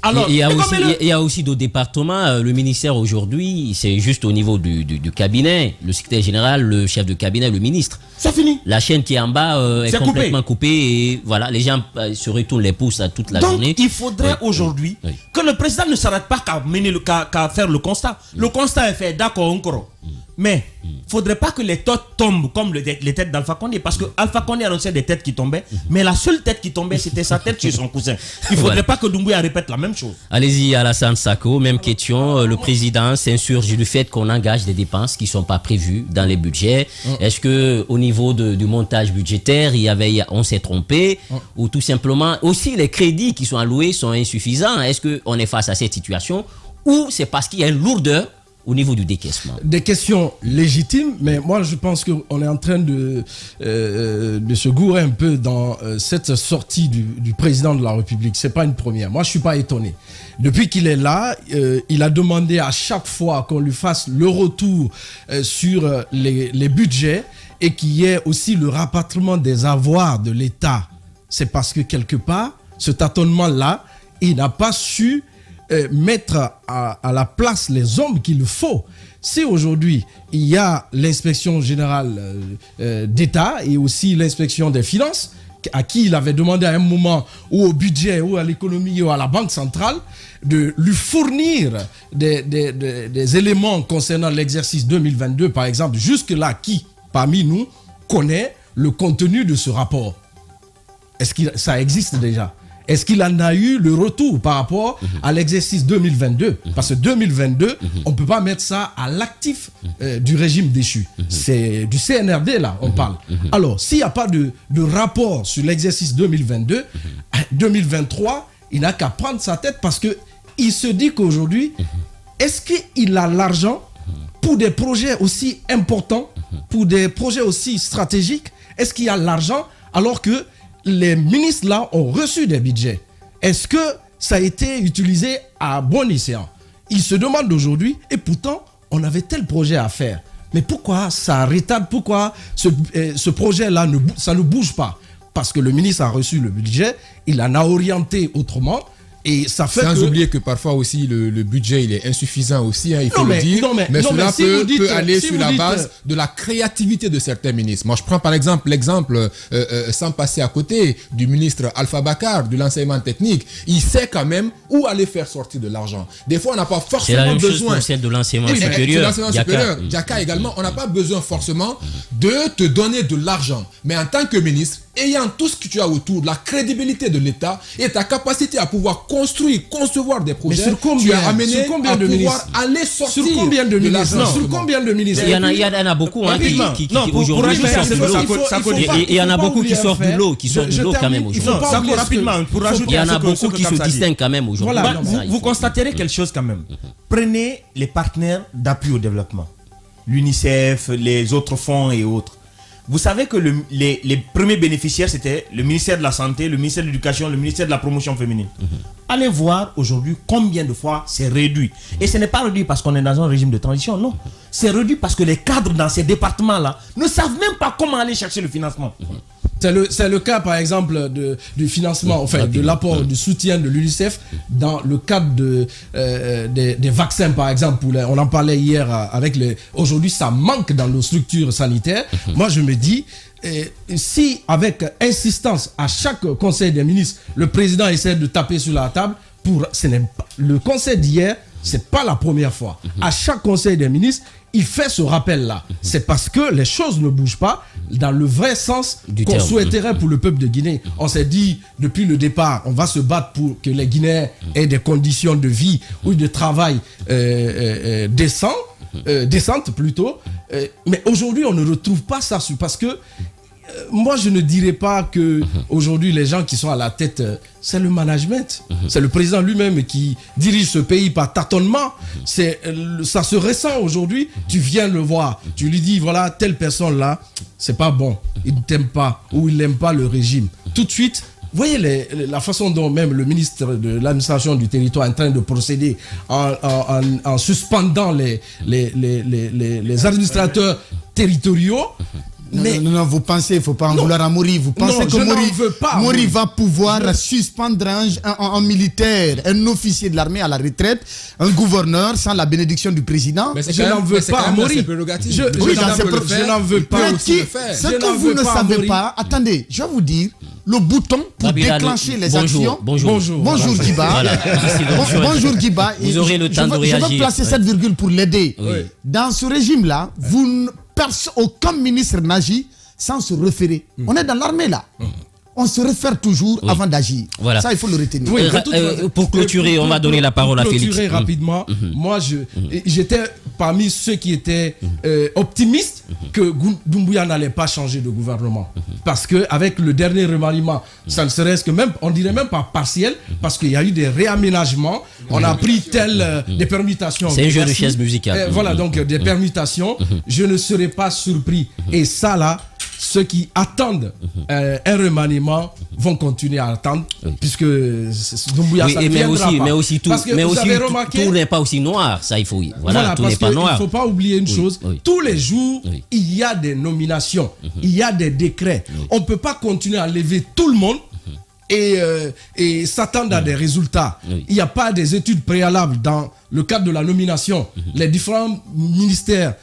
alors, il y a aussi d'autres départements. Le ministère aujourd'hui, c'est juste au niveau du cabinet, le secrétaire général, le chef de cabinet, le ministre. C'est fini. La chaîne qui est en bas est complètement coupée et voilà, les gens se retournent les pouces à toute la journée. Donc il faudrait aujourd'hui que le président ne s'arrête pas qu'à faire le constat. Le constat est fait, d'accord, encore. Mais il ne faudrait pas que les têtes tombent comme les têtes d'Alpha Condé. Parce que Alpha Condé annonçait des têtes qui tombaient. Mais la seule tête qui tombait, c'était sa tête sur son cousin. Il ne faudrait pas que Doumbouya répète la même chose. Allez-y, Alassane Sako, même question. Le président s'insurge du fait qu'on engage des dépenses qui ne sont pas prévues dans les budgets. Est-ce qu'au niveau du montage budgétaire, on s'est trompé? Ou tout simplement, aussi les crédits qui sont alloués sont insuffisants? Est-ce qu'on est face à cette situation? Ou c'est parce qu'il y a une lourdeur au niveau du décaissement? Des questions légitimes, mais moi je pense qu'on est en train de se gourer un peu dans cette sortie du président de la République. C'est pas une première. Moi je suis pas étonné. Depuis qu'il est là, il a demandé à chaque fois qu'on lui fasse le retour sur les budgets et qu'il y ait aussi le rapatriement des avoirs de l'État. C'est parce que quelque part, ce tâtonnement-là, il n'a pas su mettre à la place les hommes qu'il faut. Si aujourd'hui il y a l'inspection générale d'État et aussi l'inspection des finances, à qui il avait demandé à un moment, ou au budget, ou à l'économie, ou à la banque centrale, de lui fournir des éléments concernant l'exercice 2022, par exemple, jusque-là, qui, parmi nous, connaît le contenu de ce rapport? Est-ce que ça existe déjà? est-ce qu'il en a eu le retour par rapport à l'exercice 2022? Parce que 2022, on ne peut pas mettre ça à l'actif du régime déchu. C'est du CNRD, là, on parle. Alors, s'il n'y a pas de rapport sur l'exercice 2022, 2023, il n'a qu'à prendre sa tête parce qu'il se dit qu'aujourd'hui, est-ce qu'il a l'argent pour des projets aussi importants, pour des projets aussi stratégiques? Est-ce qu'il y a l'argent alors que les ministres là ont reçu des budgets? Est-ce que ça a été utilisé à bon escient? Ils se demandent aujourd'hui, et pourtant on avait tel projet à faire. Mais pourquoi ça retarde? Pourquoi ce projet-là ça ne bouge pas? Parce que le ministre a reçu le budget, il en a orienté autrement. Et ça fait sans oublier que parfois aussi le budget il est insuffisant aussi, il faut le dire. Mais cela peut aller sur la base de la créativité de certains ministres. Moi je prends par exemple l'exemple, sans passer à côté, du ministre Alpha Bakar, de l'enseignement technique. Il sait quand même où aller faire sortir de l'argent. Des fois on n'a pas forcément besoin. C'est la même chose pour celle de l'enseignement supérieur. Diaka également, on n'a pas besoin forcément de te donner de l'argent. Mais en tant que ministre, ayant tout ce que tu as autour, la crédibilité de l'État et ta capacité à pouvoir concevoir des projets, tu as amené à pouvoir aller sortir. Sur combien de ministres? Sur combien de ministres? Il y en a beaucoup qui aujourd'hui sortent de l'eau. Et il y en a beaucoup qui sortent de l'eau, quand même aujourd'hui. Il y en a beaucoup qui se distinguent quand même aujourd'hui. Vous constaterez quelque chose quand même. Prenez les partenaires d'appui au développement, l'UNICEF, les autres fonds et autres. Vous savez que les premiers bénéficiaires, c'était le ministère de la Santé, le ministère de l'Éducation, le ministère de la Promotion féminine. Allez voir aujourd'hui combien de fois c'est réduit. Et ce n'est pas réduit parce qu'on est dans un régime de transition, non. C'est réduit parce que les cadres dans ces départements-là ne savent même pas comment aller chercher le financement. C'est le cas, par exemple, du financement, enfin, de l'apport, du soutien de l'UNICEF dans le cadre des vaccins, par exemple. On en parlait hier avec aujourd'hui, ça manque dans nos structures sanitaires. Moi, je me dis, si avec insistance à chaque conseil des ministres, le président essaie de taper sur la table, le conseil d'hier, c'est pas la première fois. À chaque conseil des ministres, il fait ce rappel-là. C'est parce que les choses ne bougent pas dans le vrai sens qu'on souhaiterait pour le peuple de Guinée. On s'est dit depuis le départ, on va se battre pour que les Guinéens aient des conditions de vie ou de travail décentes plutôt. Mais aujourd'hui, on ne retrouve pas ça parce que moi, je ne dirais pas que aujourd'hui les gens qui sont à la tête, c'est le management. C'est le président lui-même qui dirige ce pays par tâtonnement. Ça se ressent aujourd'hui. Tu viens le voir, tu lui dis voilà, telle personne là, c'est pas bon, il ne t'aime pas ou il n'aime pas le régime. Tout de suite. Vous voyez la façon dont même le ministre de l'administration du territoire est en train de procéder en suspendant les administrateurs territoriaux. Non, vous pensez, il ne faut pas en vouloir à Mori. Vous pensez que Mori va pouvoir suspendre un militaire, un officier de l'armée à la retraite, un gouverneur sans la bénédiction du président? Je n'en veux pas à Mori. Je n'en veux pas. Ce que vous ne savez pas, attendez, je vais vous dire, le bouton pour déclencher les actions. Bonjour Guiba. Bonjour Guiba. Vous aurez le temps de réagir. Je veux placer cette virgule pour l'aider. Dans ce régime-là, aucun ministre n'agit sans se référer. On est dans l'armée là. On se réfère toujours avant d'agir. Voilà. Ça, il faut le retenir. Pour clôturer, on va donner la parole à Félix. Pour clôturer rapidement, moi, j'étais parmi ceux qui étaient optimistes que Doumbouya n'allait pas changer de gouvernement. Parce qu'avec le dernier remaniement, ça ne serait-ce que même, on dirait même pas partiel, parce qu'il y a eu des réaménagements. On a pris des permutations. C'est un jeu de chaises musicales. Voilà, donc des permutations. Je ne serais pas surpris. Et ça, là, ceux qui attendent un remaniement vont continuer à attendre, puisque Doumbouya, ça ne viendra pas. Mais aussi tout n'est pas aussi noir, ça il faut. Voilà, tout n'est pas noir. Il ne faut pas oublier une chose, tous les jours, il y a des nominations, il y a des décrets. On ne peut pas continuer à lever tout le monde et s'attendre à des résultats. Il n'y a pas des études préalables dans le cadre de la nomination. Les différents ministères,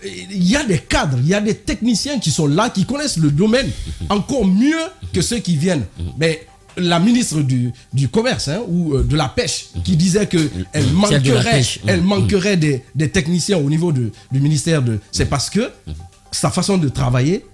il y a des cadres, il y a des techniciens qui sont là, qui connaissent le domaine encore mieux que ceux qui viennent. Mais la ministre du Commerce ou de la Pêche qui disait qu'elle manquerait des techniciens au niveau du ministère. C'est parce que sa façon de travailler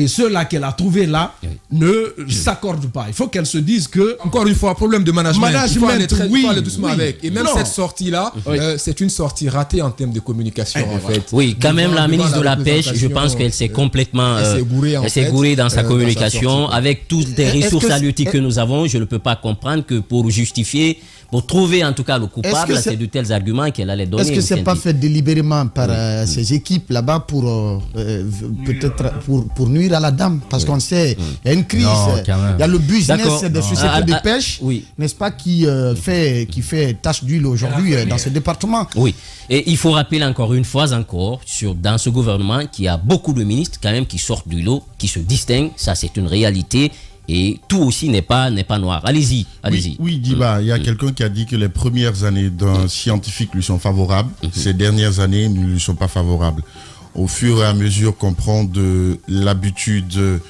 et ceux-là qu'elle a trouvés là ne s'accordent pas. Il faut qu'elle se dise que... Encore une fois, problème de management. Il faut aller doucement avec. Et même Non. cette sortie-là, c'est une sortie ratée en termes de communication, en fait. Oui, quand même, la ministre de la Pêche, je représentation, pense qu'elle s'est complètement... elle s'est gourée dans sa communication. sortie. Avec toutes les ressources halieutiques que nous avons, je ne peux pas comprendre que pour justifier, pour trouver en tout cas le coupable, c'est de tels arguments qu'elle allait donner. Est-ce que c'est pas fait délibérément par ces équipes là-bas pour peut-être pour nuire à la dame? Parce qu'on sait, il y a une crise, il y a le business des sociétés de pêche, n'est-ce pas, qui fait tache d'huile aujourd'hui dans ce département. Oui, et il faut rappeler encore une fois dans ce gouvernement qu'il y a beaucoup de ministres quand même qui sortent du lot, qui se distinguent, ça c'est une réalité. Et tout aussi n'est pas noir. Allez-y. Oui, Diba, il y a quelqu'un qui a dit que les premières années d'un scientifique lui sont favorables. Ces dernières années ne lui sont pas favorables. Au fur et à mesure qu'on prend de l'habitude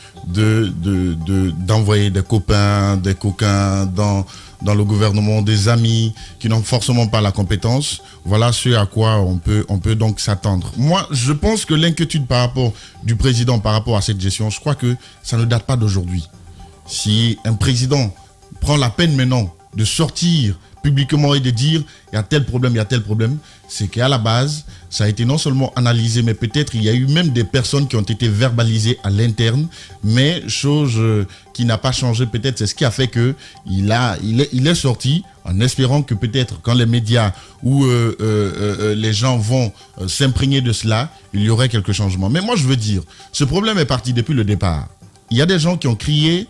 d'envoyer des copains, des coquins dans le gouvernement, des amis qui n'ont forcément pas la compétence, voilà ce à quoi on peut donc s'attendre. Moi, je pense que l'inquiétude du président par rapport à cette gestion, je crois que ça ne date pas d'aujourd'hui. Si un président prend la peine maintenant de sortir publiquement et de dire il y a tel problème, c'est qu'à la base, ça a été non seulement analysé, mais peut-être il y a eu même des personnes qui ont été verbalisées à l'interne, mais chose qui n'a pas changé, peut-être c'est ce qui a fait qu'il est sorti en espérant que peut-être quand les médias ou les gens vont s'imprégner de cela, il y aurait quelques changements. Mais moi je veux dire, ce problème est parti depuis le départ. Il y a des gens qui ont crié,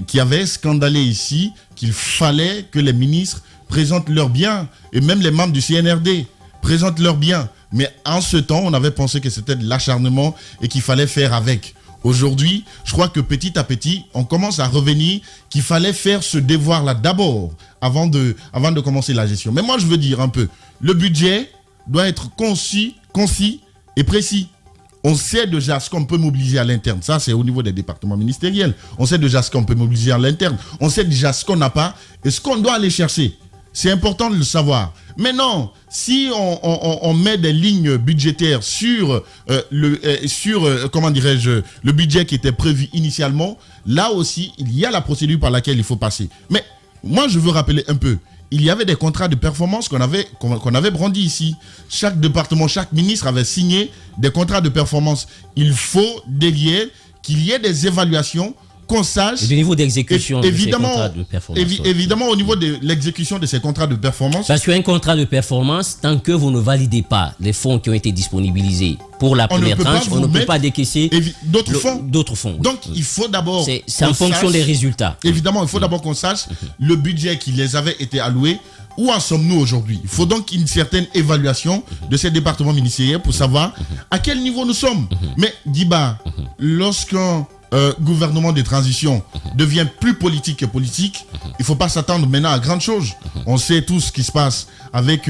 qui avaient scandalé ici, qu'il fallait que les ministres présentent leurs biens, et même les membres du CNRD présentent leurs biens. Mais en ce temps, on avait pensé que c'était de l'acharnement et qu'il fallait faire avec. Aujourd'hui, je crois que petit à petit, on commence à revenir qu'il fallait faire ce devoir-là d'abord, avant de commencer la gestion. Mais moi, je veux dire un peu, le budget doit être concis et précis. On sait déjà ce qu'on peut mobiliser à l'interne. Ça, c'est au niveau des départements ministériels. On sait déjà ce qu'on peut mobiliser à l'interne. On sait déjà ce qu'on n'a pas et ce qu'on doit aller chercher. C'est important de le savoir. Maintenant, si on met des lignes budgétaires sur le budget qui était prévu initialement, là aussi, il y a la procédure par laquelle il faut passer. Mais moi, je veux rappeler un peu. Il y avait des contrats de performance qu'on avait brandis ici. Chaque département, chaque ministre avait signé des contrats de performance. Il faut délier qu'il y ait des évaluations, qu'on sache... Et du niveau d'exécution de ces contrats de performance. Évidemment, au niveau de l'exécution de ces contrats de performance... Parce qu'un contrat de performance, tant que vous ne validez pas les fonds qui ont été disponibilisés pour la première tranche, on ne peut pas décaisser d'autres fonds. Donc, il faut d'abord... C'est en fonction des résultats. Évidemment, il faut d'abord qu'on sache le budget qui les avait été alloué. Où en sommes-nous aujourd'hui? Il faut donc une certaine évaluation de ces départements ministériels pour savoir à quel niveau nous sommes. Mais, Diba, lorsqu'un gouvernement de transition devient plus politique que politique, il ne faut pas s'attendre maintenant à grandes choses. On sait tout ce qui se passe avec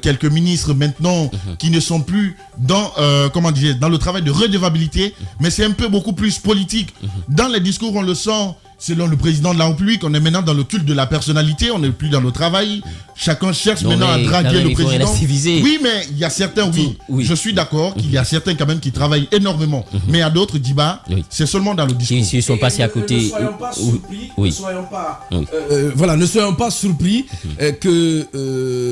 quelques ministres maintenant qui ne sont plus dans le travail de redevabilité, mais c'est un peu beaucoup plus politique. Dans les discours, on le sent. Selon le président de la République, on est maintenant dans le culte de la personnalité, on n'est plus dans le travail. Chacun cherche maintenant à draguer le président. Oui, mais il y a certains, je suis d'accord qu'il y a certains quand même qui travaillent énormément. Mais à d'autres, Diba, c'est seulement dans le discours. Ils sont passés à côté. Ne soyons pas surpris, ne soyons pas surpris que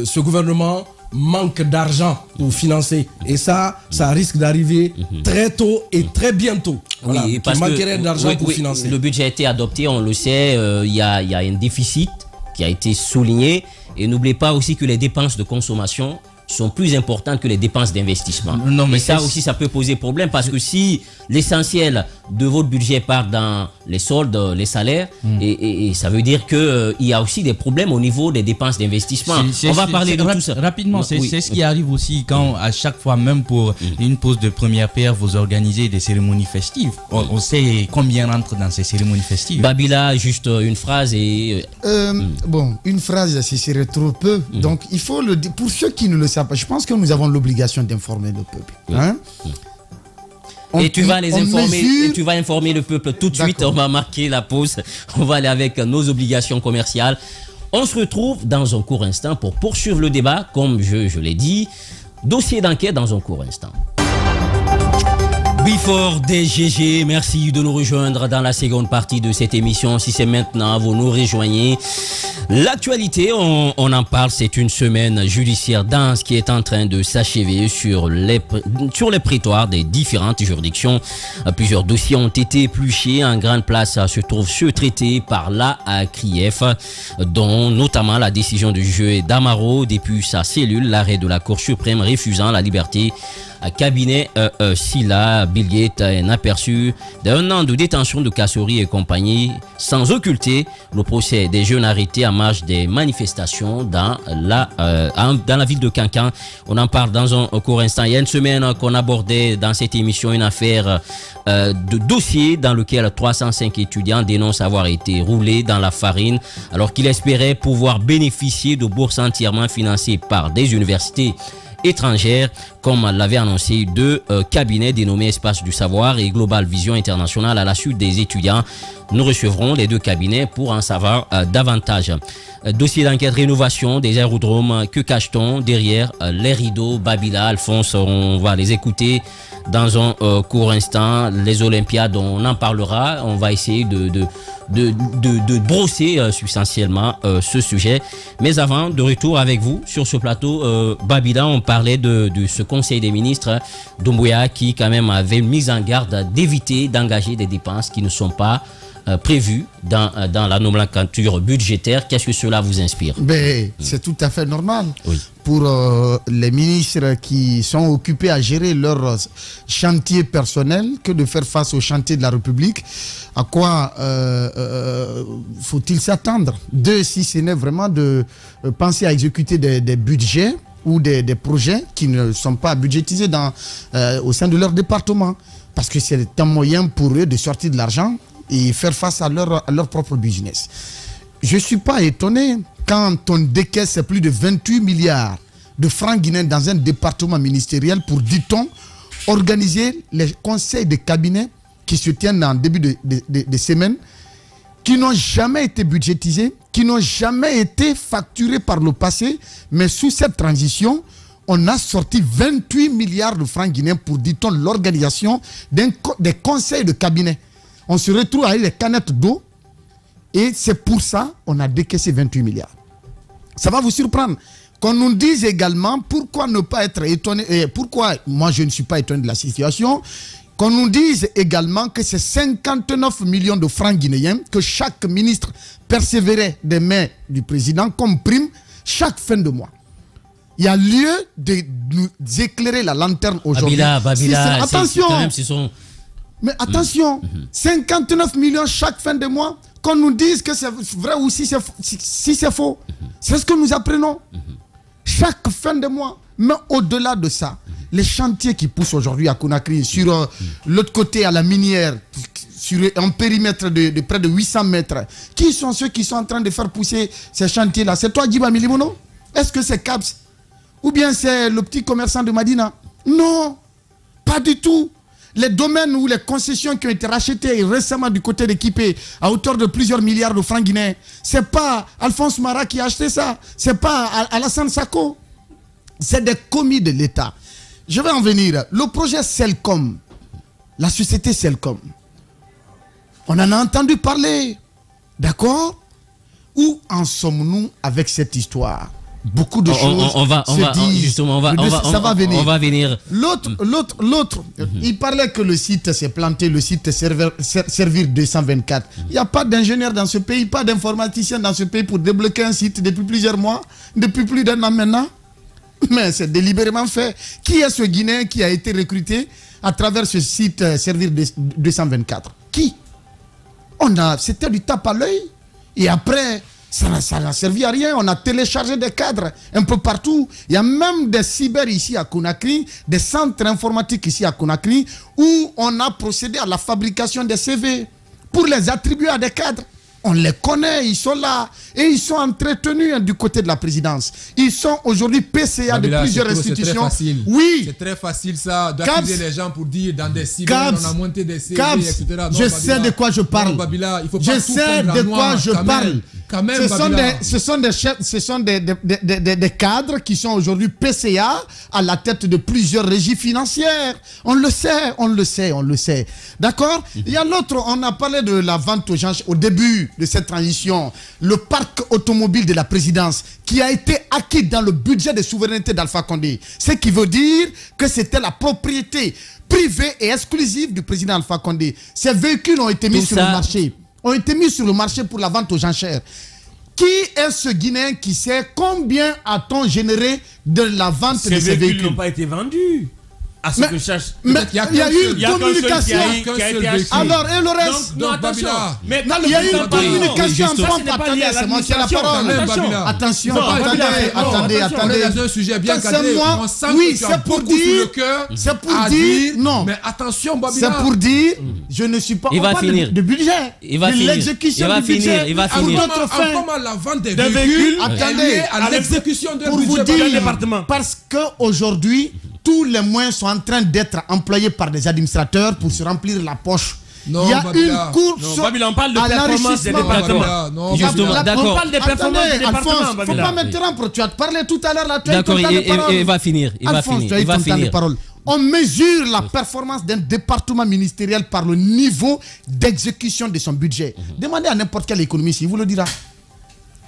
ce gouvernement manque d'argent pour financer, et ça risque d'arriver très tôt et très bientôt. Oui, parce manquerait d'argent pour financer. Le budget a été adopté, on le sait, il y a un déficit qui a été souligné, et n'oubliez pas aussi que les dépenses de consommation sont plus importantes que les dépenses d'investissement. Et ça aussi, ça peut poser problème, parce que si l'essentiel de votre budget part dans les soldes, les salaires, et ça veut dire qu'il y a aussi des problèmes au niveau des dépenses d'investissement. On va parler de tout ça. Rapidement, c'est ce qui arrive aussi quand à chaque fois, même pour une pause de première pierre, vous organisez des cérémonies festives. On sait combien rentre dans ces cérémonies festives. Babila, juste une phrase et... une phrase, ce serait trop peu. Donc, il faut le dire. Pour ceux qui ne le savent pas, je pense que nous avons l'obligation d'informer le peuple. Et tu vas les informer, et tu vas informer le peuple tout de suite. On va marquer la pause. On va aller avec nos obligations commerciales. On se retrouve dans un court instant pour poursuivre le débat. Comme je l'ai dit, dossier d'enquête dans un court instant. Before DGG, merci de nous rejoindre dans la seconde partie de cette émission. Si c'est maintenant, vous nous rejoignez. L'actualité, on en parle, c'est une semaine judiciaire dense qui est en train de s'achever sur les prétoires des différentes juridictions. Plusieurs dossiers ont été épluchés. En grande place se trouve ceux traités par la CRIEF, dont notamment la décision du juge Damaro depuis sa cellule, l'arrêt de la Cour suprême refusant la liberté cabinet Silla Bilgate, un aperçu d'un an de détention de Kassori et compagnie, sans occulter le procès des jeunes arrêtés en marge des manifestations dans la ville de Cancan. On en parle dans un court instant. Il y a une semaine qu'on abordait dans cette émission une affaire de dossier dans lequel 305 étudiants dénoncent avoir été roulés dans la farine alors qu'ils espéraient pouvoir bénéficier de bourses entièrement financées par des universités étrangères, comme l'avaient annoncé deux cabinets dénommés Espace du Savoir et Global Vision International. À la suite des étudiants, nous recevrons les deux cabinets pour en savoir davantage. Dossier d'enquête rénovation des aérodromes, que cache-t-on derrière les rideaux? Babila, Alphonse, on va les écouter dans un court instant. Les Olympiades, on en parlera. On va essayer de brosser substantiellement ce sujet. Mais avant, de retour avec vous sur ce plateau, Babila, on parlait de ce Conseil des ministres Doumbouya qui quand même avait mis en garde d'éviter d'engager des dépenses qui ne sont pas prévues dans la nomenclature budgétaire. Qu'est-ce que cela vous inspire? C'est tout à fait normal. Oui. Pour les ministres qui sont occupés à gérer leur chantier personnel que de faire face au chantier de la République. À quoi faut-il s'attendre? Si ce n'est vraiment de penser à exécuter des budgets ou des projets qui ne sont pas budgétisés au sein de leur département. Parce que c'est un moyen pour eux de sortir de l'argent et faire face à leur propre business. Je ne suis pas étonné quand on décaisse plus de 28 milliards de francs guinéens dans un département ministériel pour, dit-on, organiser les conseils de cabinet qui se tiennent en début de semaine, qui n'ont jamais été budgétisés, qui n'ont jamais été facturés par le passé, mais sous cette transition, on a sorti 28 milliards de francs guinéens pour, dit-on, l'organisation des conseils de cabinet. On se retrouve avec les canettes d'eau et c'est pour ça qu'on a décaissé 28 milliards. Ça va vous surprendre. Qu'on nous dise également pourquoi ne pas être étonné, et pourquoi moi je ne suis pas étonné de la situation, qu'on nous dise également que c'est 59 millions de francs guinéens que chaque ministre persévérait des mains du président comme prime chaque fin de mois. Il y a lieu de nous éclairer la lanterne aujourd'hui. Babila, attention, quand même, mais attention, 59 millions chaque fin de mois, qu'on nous dise que c'est vrai ou si c'est faux. C'est ce que nous apprenons. Chaque fin de mois. Mais au-delà de ça, les chantiers qui poussent aujourd'hui à Conakry, sur l'autre côté à la minière, sur un périmètre de près de 800 mètres, qui sont ceux qui sont en train de faire pousser ces chantiers-là? C'est toi, Djiba Milimono? Est-ce que c'est CAPS? Ou bien c'est le petit commerçant de Madina? Non, pas du tout. Les domaines ou les concessions qui ont été rachetées récemment du côté d'Équipé à hauteur de plusieurs milliards de francs guinéens, c'est pas Alphonse Mara qui a acheté ça, c'est pas Alassane Sako, c'est des commis de l'État. Je vais en venir. Le projet Celcom, la société Celcom, on en a entendu parler, d'accord? Où en sommes-nous avec cette histoire? Beaucoup de choses ça va venir. L'autre, il parlait que le site s'est planté, le site Servir 224. Il n'y a pas d'ingénieur dans ce pays, pas d'informaticien dans ce pays pour débloquer un site depuis plusieurs mois, depuis plus d'un an maintenant. Mais c'est délibérément fait. Qui est ce Guinéen qui a été recruté à travers ce site Servir 224? Qui? C'était du tape à l'œil. Et après, ça n'a servi à rien. On a téléchargé des cadres un peu partout. Il y a même des cyber ici à Conakry, des centres informatiques ici à Conakry, où on a procédé à la fabrication des CV pour les attribuer à des cadres. On les connaît, ils sont là et ils sont entretenus du côté de la présidence. Ils sont aujourd'hui PCA de plusieurs institutions. Oui. C'est très facile ça, d'accuser les gens pour dire dans des cyber, on a monté des CV, etc. Je sais de quoi je parle. Je sais de quoi je parle. Quand même, ce sont des chefs, ce sont des cadres qui sont aujourd'hui PCA à la tête de plusieurs régies financières. On le sait. D'accord? Il y a l'autre, on a parlé de la vente aux gens au début de cette transition. Le parc automobile de la présidence qui a été acquis dans le budget de souveraineté d'Alpha Condé. Ce qui veut dire que c'était la propriété privée et exclusive du président Alpha Condé. Ces véhicules ont été mis sur le marché. Ont été mis sur le marché pour la vente aux enchères. Qui est ce Guinéen qui sait combien a-t-on généré de la vente de ces véhicules n'ont pas été vendus. À ce que je cherche. Mais il y a eu une communication. Alors, et le reste? Non, attention. Mais il y a eu une communication en partage. C'est moi qui ai la parole. Attention, attendez. Dans un sujet bien cadré. Oui, c'est pour dire. Non. Mais attention, Babila. C'est pour dire, je ne suis pas. Il va finir. De budget. Il va finir. L'exécution du budget. Il va finir. Comment la vente des véhicules est liée à l'exécution de budget du département. Parce qu'aujourd'hui, tous les moyens sont en train d'être employés par des administrateurs pour se remplir la poche. Non, il y a Babila. une course on parle de performance des départements. Justement, d'accord. On parle des performances des départements. Il ne faut pas m'interrompre. Tu as parlé tout à l'heure. D'accord, il va finir. On mesure la performance d'un département ministériel par le niveau d'exécution de son budget. Demandez à n'importe quel économiste, il vous le dira.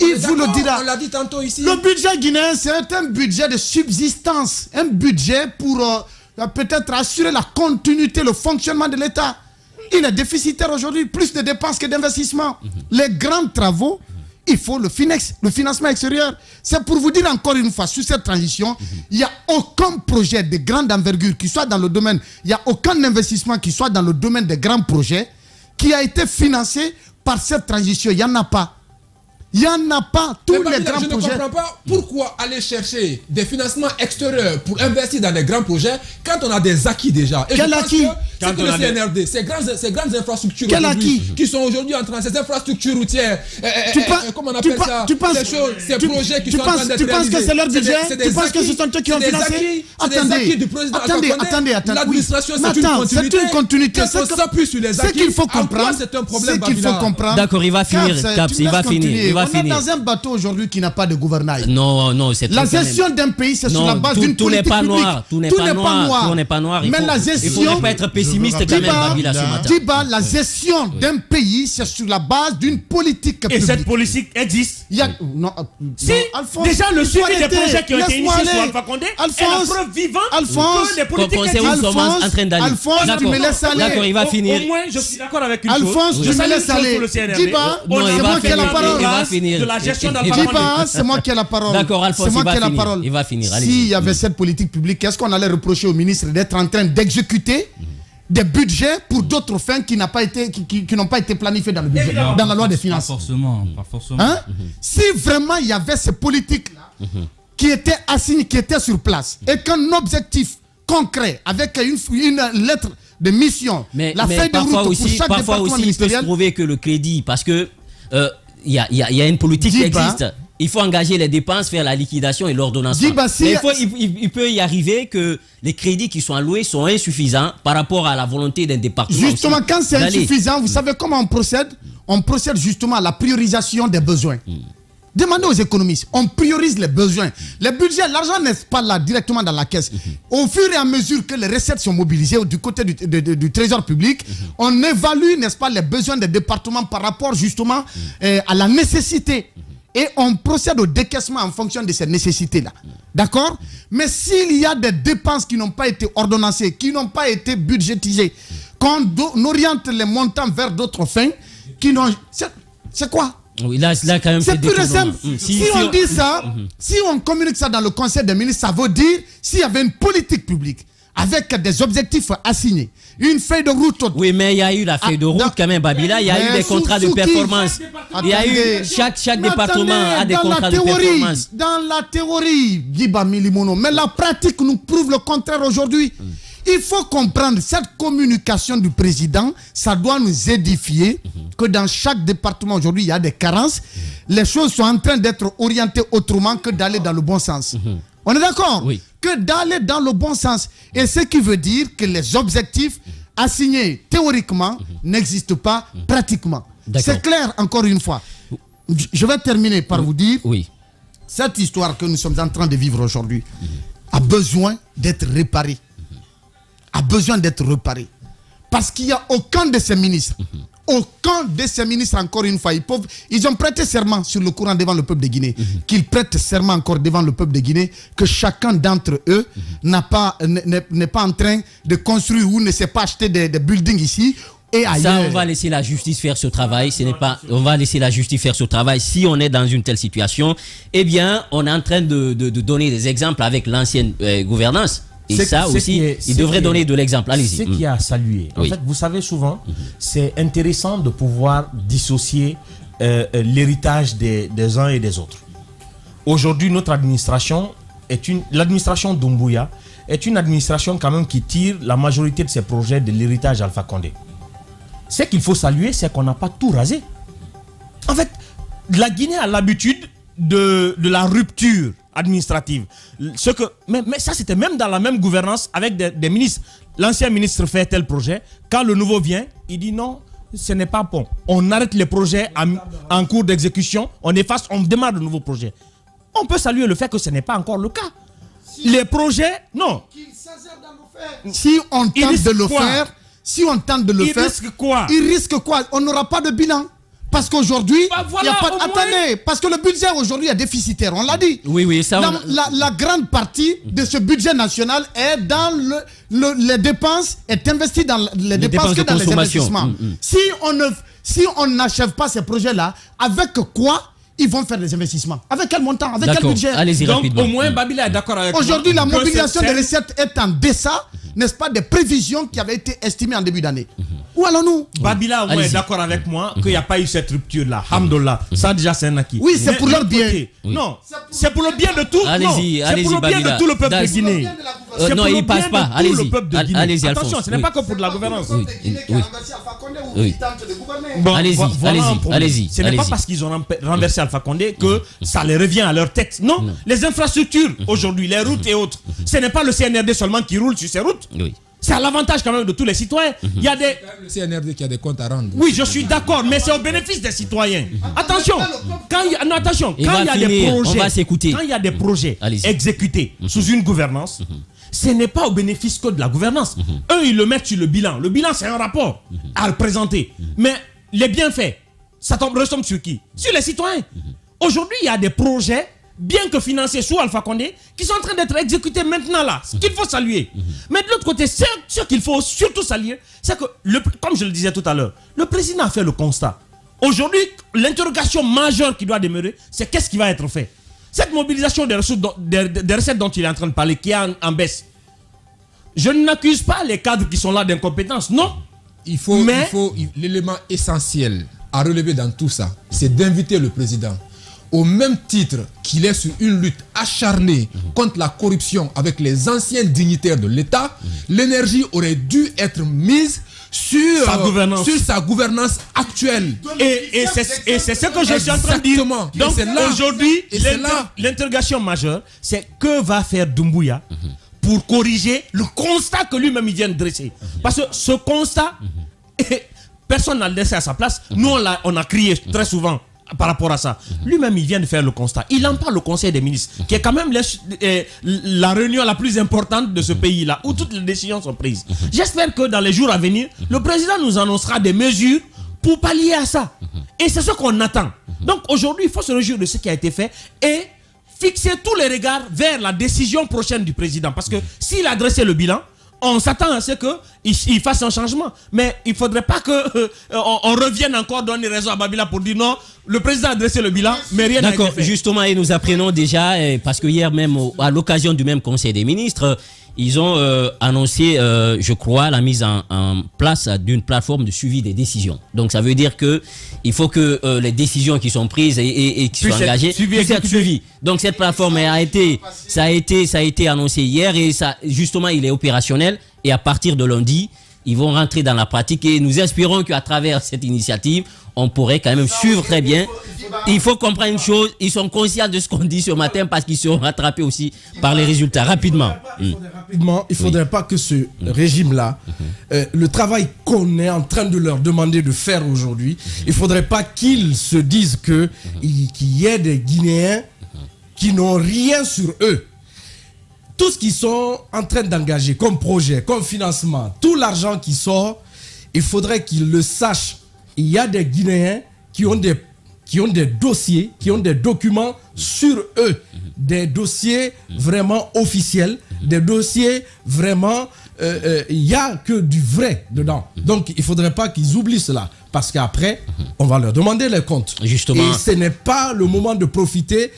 Il vous le dira. On l'a dit tantôt ici. Le budget guinéen, c'est un budget de subsistance. Un budget pour peut-être assurer la continuité, le fonctionnement de l'État. Il est déficitaire aujourd'hui, plus de dépenses que d'investissements. Les grands travaux, il faut le financement extérieur. C'est pour vous dire encore une fois, sur cette transition, il n'y a aucun projet de grande envergure qui soit dans le domaine, il n'y a aucun investissement qui soit dans le domaine des grands projets qui a été financé par cette transition. Il n'y en a pas. Il n'y en a pas. Tous les grands projets. Je ne comprends pas pourquoi aller chercher des financements extérieurs pour investir dans des grands projets quand on a des acquis déjà. Et quel acquis? C'est que le CNRD, ces grandes infrastructures qui sont aujourd'hui en train, ces infrastructures routières, comment on appelle ça? Ces projets qui sont en train d'être réalisés. Tu penses que c'est leur budget? Tu penses que ce sont eux qui ont financé? Attendez. L'administration, c'est une continuité. C'est qu'il faut comprendre. C'est un problème. D'accord, il va finir. Il va finir. On est dans un bateau aujourd'hui qui n'a pas de gouvernail. Non, c'est la gestion d'un pays, c'est sur la base d'une politique publique. Tout n'est pas noir. Mais la gestion, il ne faut pas être pessimiste quand même, Babila, ce matin. Diba, la gestion d'un pays, c'est sur la base d'une politique publique. Et cette politique existe. Déjà le suivi des projets qui ont été initiés sur Alpha Condé est la preuve vivante que des politiques existent. Alphonse, tu me laisses aller. D'accord, il va finir. Au moins, je suis d'accord avec une chose. Alphonse, tu me laisses aller. Diba, c'est moi qui ai la parole. De la gestion d'Alpha, c'est moi qui ai la parole. D'accord, Alphonse, il va finir. S'il y avait cette politique publique, qu'est-ce qu'on allait reprocher au ministre d'être en train d'exécuter des budgets pour d'autres fins qui n'ont pas été planifiés dans le budget, dans la loi des finances? Pas forcément. Hein? Si vraiment il y avait ces politiques-là qui étaient assignées, qui étaient sur place, et qu'un objectif concret avec une lettre de mission, la feuille de route pour chaque département ministériel. Il peut se trouver que le crédit, parce que il y a une politique qui existe. Il faut engager les dépenses, faire la liquidation et l'ordonnancement. Il peut y arriver que les crédits qui sont alloués sont insuffisants par rapport à la volonté d'un département. Justement, quand c'est insuffisant, vous savez comment on procède? On procède justement à la priorisation des besoins. Demandez aux économistes, on priorise les besoins. Les budgets, l'argent n'est pas là directement dans la caisse. Au fur et à mesure que les recettes sont mobilisées du côté du trésor public, on évalue, n'est-ce pas, les besoins des départements par rapport justement à la nécessité. Et on procède au décaissement en fonction de ces nécessités-là. D'accord? Mais s'il y a des dépenses qui n'ont pas été ordonnancées, qui n'ont pas été budgétisées, qu'on oriente les montants vers d'autres fins, qui n'ont... C'est quoi? Oui, là, quand même, c'est plus simple. Si on dit ça, si on communique ça dans le Conseil des ministres, ça veut dire s'il y avait une politique publique avec des objectifs assignés, une feuille de route. Oui, mais il y a eu la feuille de route quand même, Babila. Il y a eu des contrats de performance. Il y a eu chaque département a des contrats de performance. Dans la théorie, Guiba Milimono, mais la pratique nous prouve le contraire aujourd'hui. Il faut comprendre cette communication du président, ça doit nous édifier que dans chaque département aujourd'hui, il y a des carences. Les choses sont en train d'être orientées autrement que d'aller dans le bon sens. On est d'accord? Oui. Que d'aller dans le bon sens. Et ce qui veut dire que les objectifs assignés théoriquement n'existent pas pratiquement. C'est clair, encore une fois. je vais terminer par vous dire, oui, cette histoire que nous sommes en train de vivre aujourd'hui a besoin d'être réparée. A besoin d'être réparée. Parce qu'il n'y a aucun de ces ministres, encore une fois, ils ont prêté serment sur le Coran devant le peuple de Guinée, qu'ils prêtent serment encore devant le peuple de Guinée, que chacun d'entre eux n'est pas en train de construire ou ne sait pas acheter des buildings ici. Et ça, on va laisser la justice faire ce travail. On va laisser la justice faire ce travail. Si on est dans une telle situation, eh bien, on est en train de donner des exemples avec l'ancienne gouvernance. Et ça aussi, il devrait donner de l'exemple. Allez-y. Ce qui a salué. En fait, vous savez, souvent, c'est intéressant de pouvoir dissocier l'héritage des uns et des autres. Aujourd'hui, notre administration l'administration Doumbouya est une administration quand même qui tire la majorité de ses projets de l'héritage Alpha Condé. Ce qu'il faut saluer, c'est qu'on n'a pas tout rasé. En fait, la Guinée a l'habitude de la rupture administrative. Mais ça, c'était même dans la même gouvernance avec des ministres. L'ancien ministre fait tel projet. Quand le nouveau vient, il dit non, ce n'est pas bon. On arrête les projets en cours d'exécution, on efface, on démarre de nouveaux projets. On peut saluer le fait que ce n'est pas encore le cas. Les projets, non. Si on tente de le faire, il risque quoi? Il risque quoi? On n'aura pas de bilan. Parce qu'aujourd'hui, il n'y a pas... Attendez, parce que le budget aujourd'hui est déficitaire, on l'a dit. Oui, ça... La grande partie de ce budget national est dans les dépenses, est investie dans les dépenses que dans les investissements. Si on n'achève pas ces projets-là, avec quoi ils vont faire des investissements? Avec quel montant? Avec quel budget? Allez-y rapidement. Donc au moins, Babila est d'accord avec moi. Aujourd'hui, la mobilisation des recettes est en deçà, n'est-ce pas, des prévisions qui avaient été estimées en début d'année. Où allons-nous? Babila au moins est d'accord avec moi qu'il n'y a pas eu cette rupture-là. Hamdollah. Ça déjà c'est un acquis. Oui, c'est pour leur bien. Non, c'est pour le bien de tout. Allez-y, c'est pour le bien de tout le peuple de Guinée. Non, il passe pas. Allez-y. Allez-y, attention, ce n'est pas que pour de la gouvernance. Allez-y. Ce n'est pas parce qu'ils ont renversé Alpha Condé que ça les revient à leur tête. Non, les infrastructures aujourd'hui, les routes et autres, ce n'est pas le CNRD seulement qui roule sur ces routes. C'est à l'avantage quand même de tous les citoyens. Il y a des... Le CNRD qui a des comptes à rendre. Oui, je suis d'accord, mais c'est au bénéfice des citoyens. Attention, quand il y a des projets exécutés sous une gouvernance, ce n'est pas au bénéfice que de la gouvernance. Eux, ils le mettent sur le bilan. Le bilan, c'est un rapport à présenter. Mais les bienfaits, ça retombe sur qui? Sur les citoyens. Aujourd'hui, il y a des projets, bien que financés sous Alpha Condé, qui sont en train d'être exécutés maintenant là. Ce qu'il faut saluer. Mais de l'autre côté, ce qu'il faut surtout saluer, c'est que, comme je le disais tout à l'heure, le président a fait le constat. Aujourd'hui, l'interrogation majeure qui doit demeurer, c'est qu'est-ce qui va être fait. Cette mobilisation des recettes dont il est en train de parler, qui est en baisse. Je n'accuse pas les cadres qui sont là d'incompétence, non. L'élément essentiel à relever dans tout ça, c'est d'inviter le président. Au même titre qu'il est sur une lutte acharnée contre la corruption avec les anciens dignitaires de l'État, l'énergie aurait dû être mise sur sa gouvernance actuelle. Et c'est ce que je suis en train de dire. Donc aujourd'hui, l'interrogation majeure, c'est que va faire Doumbouya pour corriger le constat que lui-même il vient de dresser. Parce que ce constat, personne n'a laissé à sa place. Nous, on a crié très souvent par rapport à ça. Lui-même, il vient de faire le constat. Il en parle au Conseil des ministres, qui est quand même la réunion la plus importante de ce pays-là, où toutes les décisions sont prises. J'espère que dans les jours à venir, le président nous annoncera des mesures pour pallier à ça. Et c'est ce qu'on attend. Donc aujourd'hui, il faut se réjouir de ce qui a été fait et fixer tous les regards vers la décision prochaine du président. Parce que s'il a dressé le bilan, on s'attend à ce qu'il fasse un changement. Mais il ne faudrait pas qu'on revienne encore donner raison à Babila pour dire non, le président a dressé le bilan, mais rien n'a été fait. D'accord, justement, et nous apprenons déjà, parce que hier même, à l'occasion du même Conseil des ministres, ils ont annoncé, je crois, la mise en place d'une plateforme de suivi des décisions. Donc ça veut dire qu'il faut que les décisions qui sont prises et qui sont engagées puissent être suivies. Donc cette plateforme ça a été annoncé hier et ça, justement, il est opérationnel. Et à partir de lundi, ils vont rentrer dans la pratique et nous espérons qu'à travers cette initiative, on pourrait quand même suivre très bien. Il faut comprendre une chose, ils sont conscients de ce qu'on dit ce matin parce qu'ils seront rattrapés aussi par les résultats. Rapidement. Il ne faudrait pas que ce régime-là, le travail qu'on est en train de leur demander de faire aujourd'hui, il ne faudrait pas qu'ils se disent qu'il y ait des Guinéens qui n'ont rien sur eux. Tout ce qu'ils sont en train d'engager comme projet, comme financement, tout l'argent qui sort, il faudrait qu'ils le sachent. Il y a des Guinéens qui ont des dossiers, qui ont des documents sur eux, des dossiers vraiment officiels, des dossiers vraiment, il n'y a que du vrai dedans. Donc il ne faudrait pas qu'ils oublient cela, parce qu'après, on va leur demander les comptes. Justement. Et ce n'est pas le moment de profiter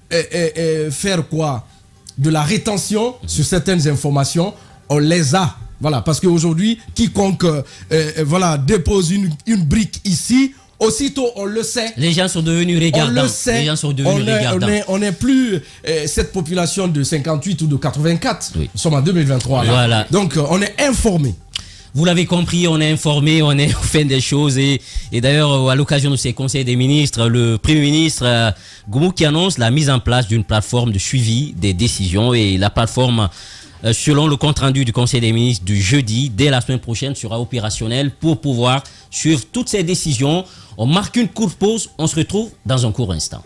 et faire quoi? De la rétention sur certaines informations, on les a. Voilà, parce qu'aujourd'hui, quiconque dépose une brique ici, aussitôt on le sait. Les gens sont devenus regardants. On le sait. Les gens sont devenus regardants. On n'est plus cette population de 58 ou de 84. Oui. Nous sommes en 2023. Là. Voilà. Donc on est informé. Vous l'avez compris, on est informé, on est au fin des choses. Et d'ailleurs, à l'occasion de ces conseils des ministres, le Premier ministre Goumou qui annonce la mise en place d'une plateforme de suivi des décisions. Et la plateforme, selon le compte-rendu du Conseil des ministres du jeudi, dès la semaine prochaine, sera opérationnelle pour pouvoir suivre toutes ces décisions. On marque une courte pause, on se retrouve dans un court instant.